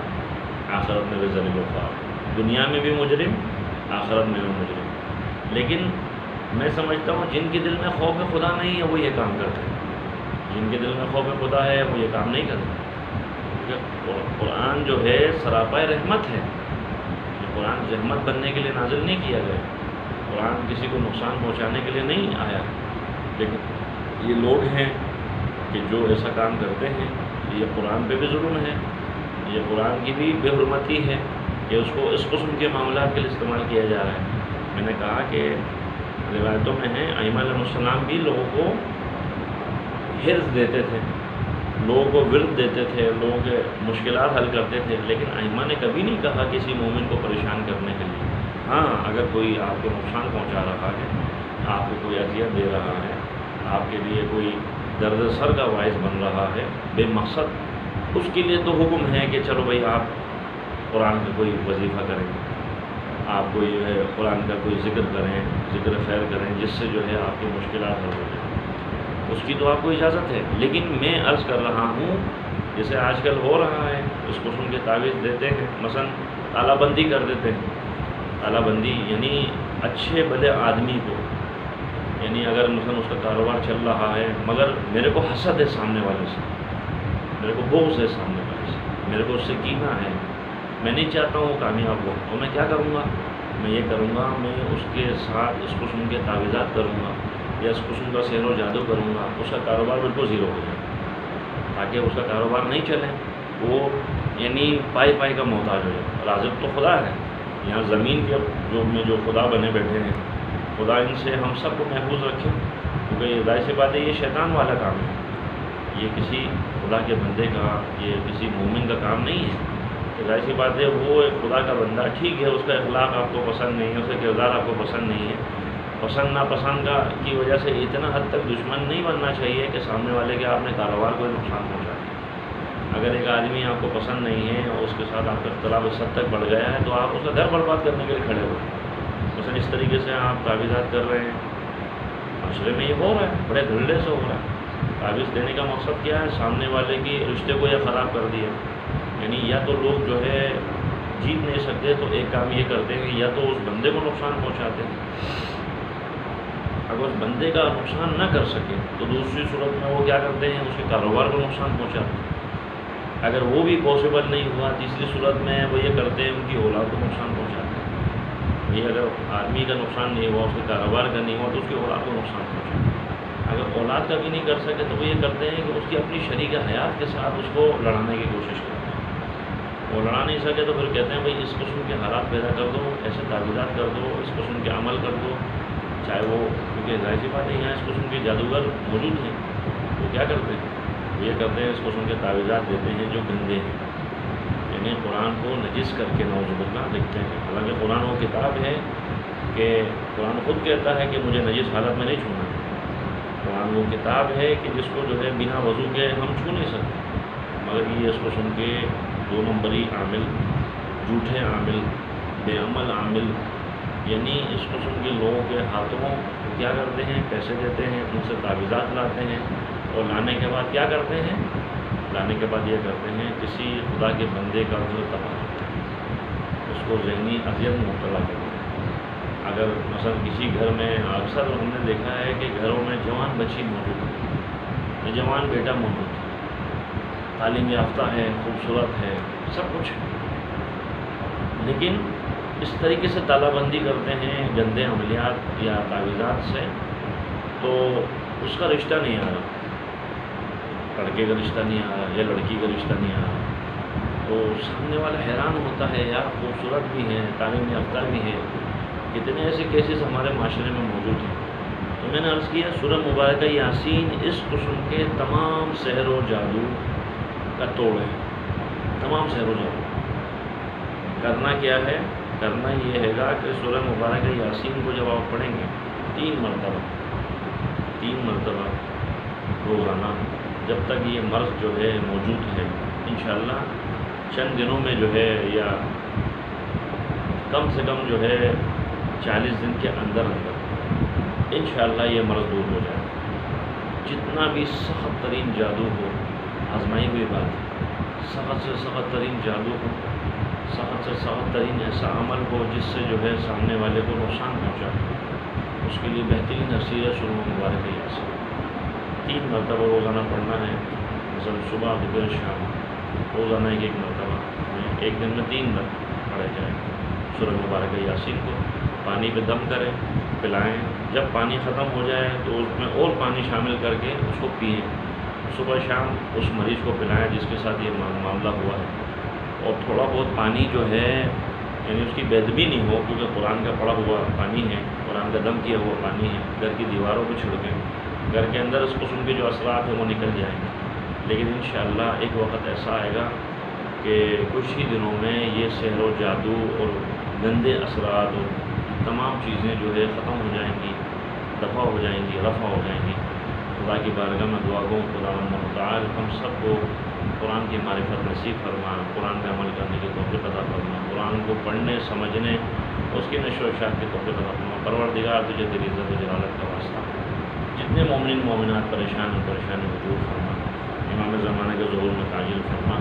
آخرت میں بھی ذلیل و خوار، دنیا میں بھی مجرم، آخرت میں بھی مجرم۔ لیکن میں سمجھتا ہوں جن کے دل میں خوف خدا نہیں ہے وہ یہ کام کرتے ہیں، جن کے دل میں خوف خدا ہے وہ یہ کام نہیں کرتے، کیونکہ قرآن جو ہے سراپا رحمت ہے۔ قرآن رحمت بننے کے لیے نازل نہیں کیا گیا، قرآن کسی کو نقصان پہنچانے کے لیے نہیں آیا، لیکن یہ لوگ ہیں کہ جو ایسا کام کرتے ہیں، یہ قرآن پہ بھی ظلم ہے، یہ قرآن کی بھی بے حرمتی ہے کہ اس کو اس قسم کے معاملات کے لیے استعمال کیا جا رہا ہے۔ میں نے کہا کہ روایتوں میں ہیں ائمہ علیہ السلام بھی لوگوں کو حرص دیتے تھے، لوگوں کو ورد دیتے تھے، لوگوں کے مشکلات حل کرتے تھے، لیکن ائمہ نے کبھی نہیں کہا کسی مومن کو پریشان کرنے کے لیے۔ ہاں، اگر کوئی آپ کو نقصان پہنچا رہا ہے، آپ کو کوئی اذیت دے رہا ہے، آپ کے لیے کوئی درد سر کا باعث بن رہا ہے بے مقصد، اس کے لیے تو حکم ہے کہ چلو بھائی آپ قرآن کا کوئی وظیفہ کریں، آپ کو جو ہے قرآن کا کوئی ذکر کریں، ذکر خیر کریں، جس سے جو ہے آپ کی مشکلات حل ہو جائیں، اس کی تو آپ کو اجازت ہے۔ لیکن میں عرض کر رہا ہوں جیسے آج کل ہو رہا ہے، اس قسم کے تعویذ دیتے ہیں، مثلا تالہ بندی کر دیتے ہیں، تالہ بندی یعنی اچھے بھلے آدمی کو، یعنی اگر مثلا اس کا کاروبار چل رہا ہے مگر میرے کو حسد ہے سامنے والے سے، میرے کو بغض ہے سامنے والے سے، میرے کو اس سے کینہ ہے، میں نہیں چاہتا ہوں وہ کامیاب ہو، تو میں کیا کروں گا؟ میں یہ کروں گا، میں اس کے ساتھ اس قسم کے تعویذات کروں گا یا اس قسم کا سحر و جادو کروں گا، اس کا کاروبار بالکل زیرو ہو جائے، تاکہ اس کا کاروبار نہیں چلے، وہ یعنی پائی پائی کا محتاج ہو جائے۔ رازق تو خدا ہے، یہاں زمین کے جو خدا بنے بیٹھے ہیں، خدا ان سے ہم سب کو محفوظ رکھے، کیونکہ یہ ظاہر سی بات ہے یہ شیطان والا کام ہے، یہ کسی خدا کے بندے کا، یہ کسی مومن کا کام نہیں ہے۔ ظاہر سی بات ہے وہ ایک خدا کا بندہ ٹھیک ہے، اس کا اخلاق آپ کو پسند نہیں ہے، اس کا کردار آپ کو پسند نہیں ہے، پسند ناپسند کی وجہ سے اتنا حد تک دشمن نہیں بننا چاہیے کہ سامنے والے کے آپ نے کاروبار کو نقصان پہنچا دیا۔ اگر ایک آدمی آپ کو پسند نہیں ہے اور اس کے ساتھ آپ کا اختلاف اس حد تک بڑھ گیا ہے تو آپ اس کا گھر برباد کرنے کے لیے کھڑے ہوئے ہیں۔ مثلا اس طریقے سے آپ تعویذات کر رہے ہیں، معاشرے میں یہ ہو رہا ہے، بڑے دھڑلے سے ہو رہا ہے۔ تعویذ دینے کا مقصد کیا ہے؟ سامنے والے کی رشتے کو یہ خراب کر دیا، یعنی یا تو لوگ جو ہے جیت نہیں سکتے تو ایک کام یہ کرتے ہیں یا تو اس بندے کو نقصان پہنچاتے ہیں، اگر اس بندے کا نقصان نہ کر سکے تو دوسری صورت میں وہ کیا کرتے ہیں؟ اس کے کاروبار کو نقصان پہنچاتے ہیں، اگر وہ بھی پاسبل نہیں ہوا تیسری صورت میں وہ یہ کرتے ہیں ان کی اولاد کو نقصان پہنچاتے ہیں۔ یہ اگر آدمی کا نقصان نہیں ہوا، اس کے کاروبار کا نہیں ہوا تو اس کی اولاد کو نقصان پہنچاتے ہیں۔ اگر اولاد کا بھی نہیں کر سکے تو وہ یہ کرتے ہیں کہ اس کی اپنی شریک حیات کے ساتھ اس کو لڑانے کی کوشش کرتے ہیں، وہ لڑا نہیں سکے تو پھر کہتے ہیں بھائی اس قسم کے حالات پیدا کر دو، ایسے تعویذات کر دو، اس قسم کے عمل کر دو چاہے وہ، کیونکہ ظاہر سی بات ہے یہاں اس قسم کے جادوگر موجود ہیں، وہ کیا کرتے ہیں؟ وہ یہ کرتے ہیں اس قسم کے تعویذات دیتے ہیں جو گندے ہیں، یعنی قرآن کو نجس کر کے نعوذ باللہ لکھتے ہیں۔ حالانکہ قرآن وہ کتاب ہے کہ قرآن خود کہتا ہے کہ مجھے نجس حالت میں نہیں چھونا۔ قرآن وہ کتاب ہے کہ جس کو جو ہے بنا وضو کے ہم چھو نہیں سکتے، مگر یہ اس قسم کے 2 نمبری عامل، جھوٹے عامل، بے عمل عامل، یعنی اس قسم کے لوگوں کے ہاتھوں کیا کرتے ہیں؟ پیسے دیتے ہیں، ان سے تعویذات لاتے ہیں، اور لانے کے بعد کیا کرتے ہیں؟ لانے کے بعد یہ کرتے ہیں کسی خدا کے بندے کا گھر تباہ کرتے ہیں، اس کو ذہنی اذیت میں مبتلا کرتے ہیں۔ اگر مثلا کسی گھر میں، اکثر ہم نے دیکھا ہے کہ گھروں میں جوان بچی موجود ہے، جوان بیٹا موجود ہے، تعلیم یافتہ ہے، خوبصورت ہے، سب کچھ ہے، لیکن اس طریقے سے تالہ بندی کرتے ہیں گندے عملیات یا تعویذات سے، تو اس کا رشتہ نہیں آ رہا، لڑکے کا رشتہ نہیں آ رہا یا لڑکی کا رشتہ نہیں آ رہا، تو سامنے والا حیران ہوتا ہے، یار خوبصورت بھی ہے، تعلیم یافتہ بھی ہے، کتنے ایسے کیسز ہمارے معاشرے میں موجود ہیں۔ تو میں نے عرض کیا سورہ مبارکہ یاسین اس قسم کے تمام سحر و جادو کا توڑ ہے، تمام سحر و جادو۔ کرنا کیا ہے؟ کرنا یہ ہے گا کہ سورہ مبارکہ یاسین کو جب آپ پڑھیں گے 3 مرتبہ روزانہ، جب تک یہ مرض جو ہے موجود ہے، انشاءاللہ چند دنوں میں جو ہے، یا کم سے کم جو ہے 40 دن کے اندر انشاءاللہ یہ مرض دور ہو جائے۔ جتنا بھی سخت ترین جادو ہو، آزمائی ہوئی بات ہے، سخت سے سخت ترین جادو ہو، سخت سے سخت ترین ایسا عمل ہو جس سے جو ہے سامنے والے کو نقصان پہنچا، اس کے لیے بہترین حصیل ہے سورہ مبارکہ یاسین۔ 3 مرتبہ روزانہ پڑھنا ہے، مثلا صبح دوپہر شام، روزانہ ایک مرتبہ، ایک دن میں 3 بار پڑھے جائیں سورہ مبارکہ یاسین کو۔ پانی پہ دم کریں، پلائیں، جب پانی ختم ہو جائے تو اس میں اور پانی شامل کر کے اس کو پئیں، صبح شام اس مریض کو پلائیں جس کے ساتھ یہ معاملہ ہوا ہے۔ اور تھوڑا بہت پانی جو ہے، یعنی اس کی بےدبی نہیں ہو، کیونکہ قرآن کا پڑھا ہوا پانی ہے، قرآن کا دم کیا ہوا پانی ہے، گھر کی دیواروں کو چھڑکیں، گھر کے اندر اس قسم کے جو اثرات ہیں وہ نکل جائیں گے۔ لیکن انشاءاللہ ایک وقت ایسا آئے گا کہ کچھ ہی دنوں میں یہ سحر و جادو اور گندے اثرات اور تمام چیزیں جو ہے ختم ہو جائیں گی، دفع ہو جائیں گی، رفع ہو جائیں گی۔ خدا کی بارگاہ میں دعا گو خداوند متعال ہم سب کو قرآن کی معرفت نصیب فرما، قرآن پہ عمل کرنے کی توفیق عطا فرما، قرآن کو پڑھنے سمجھنے اس کی نشر و اشاعت کی توفیق عطا فرما۔ پروردگار تجھے تیری عزت و جلالت کا واسطہ، جتنے مومنین مومنات پریشان ہیں پریشانی کو دور فرما، امام زمانہ کے ظہور میں تعجیل فرما۔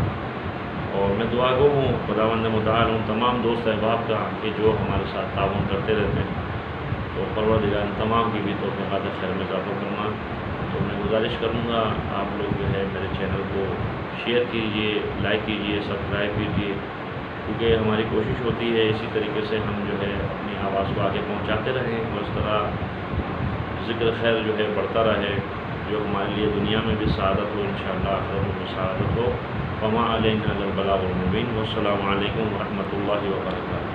اور میں دعا گو ہوں خداوند متعال ان تمام دوست احباب کا کہ جو ہمارے ساتھ تعاون کرتے رہتے ہیں، تو پروردگار ان تمام کی بھی توفیقات خیر میں اضافہ فرما۔ تو میں گزارش کروں گا آپ لوگ جو ہے میرے چینل کو شیئر کیجئے، لائک کیجئے، سبسکرائب کیجئے، کیونکہ ہماری کوشش ہوتی ہے اسی طریقے سے ہم جو ہے اپنی آواز کو آگے پہنچاتے رہیں اور اس طرح ذکر خیر جو ہے بڑھتا رہے، جو ہمارے لیے دنیا میں بھی سعادت ہو، انشاءاللہ آخرت میں بھی سعادت ہو۔ وما علینا الا البلاغ المبین۔ والسلام علیکم ورحمۃ اللہ وبرکاتہ۔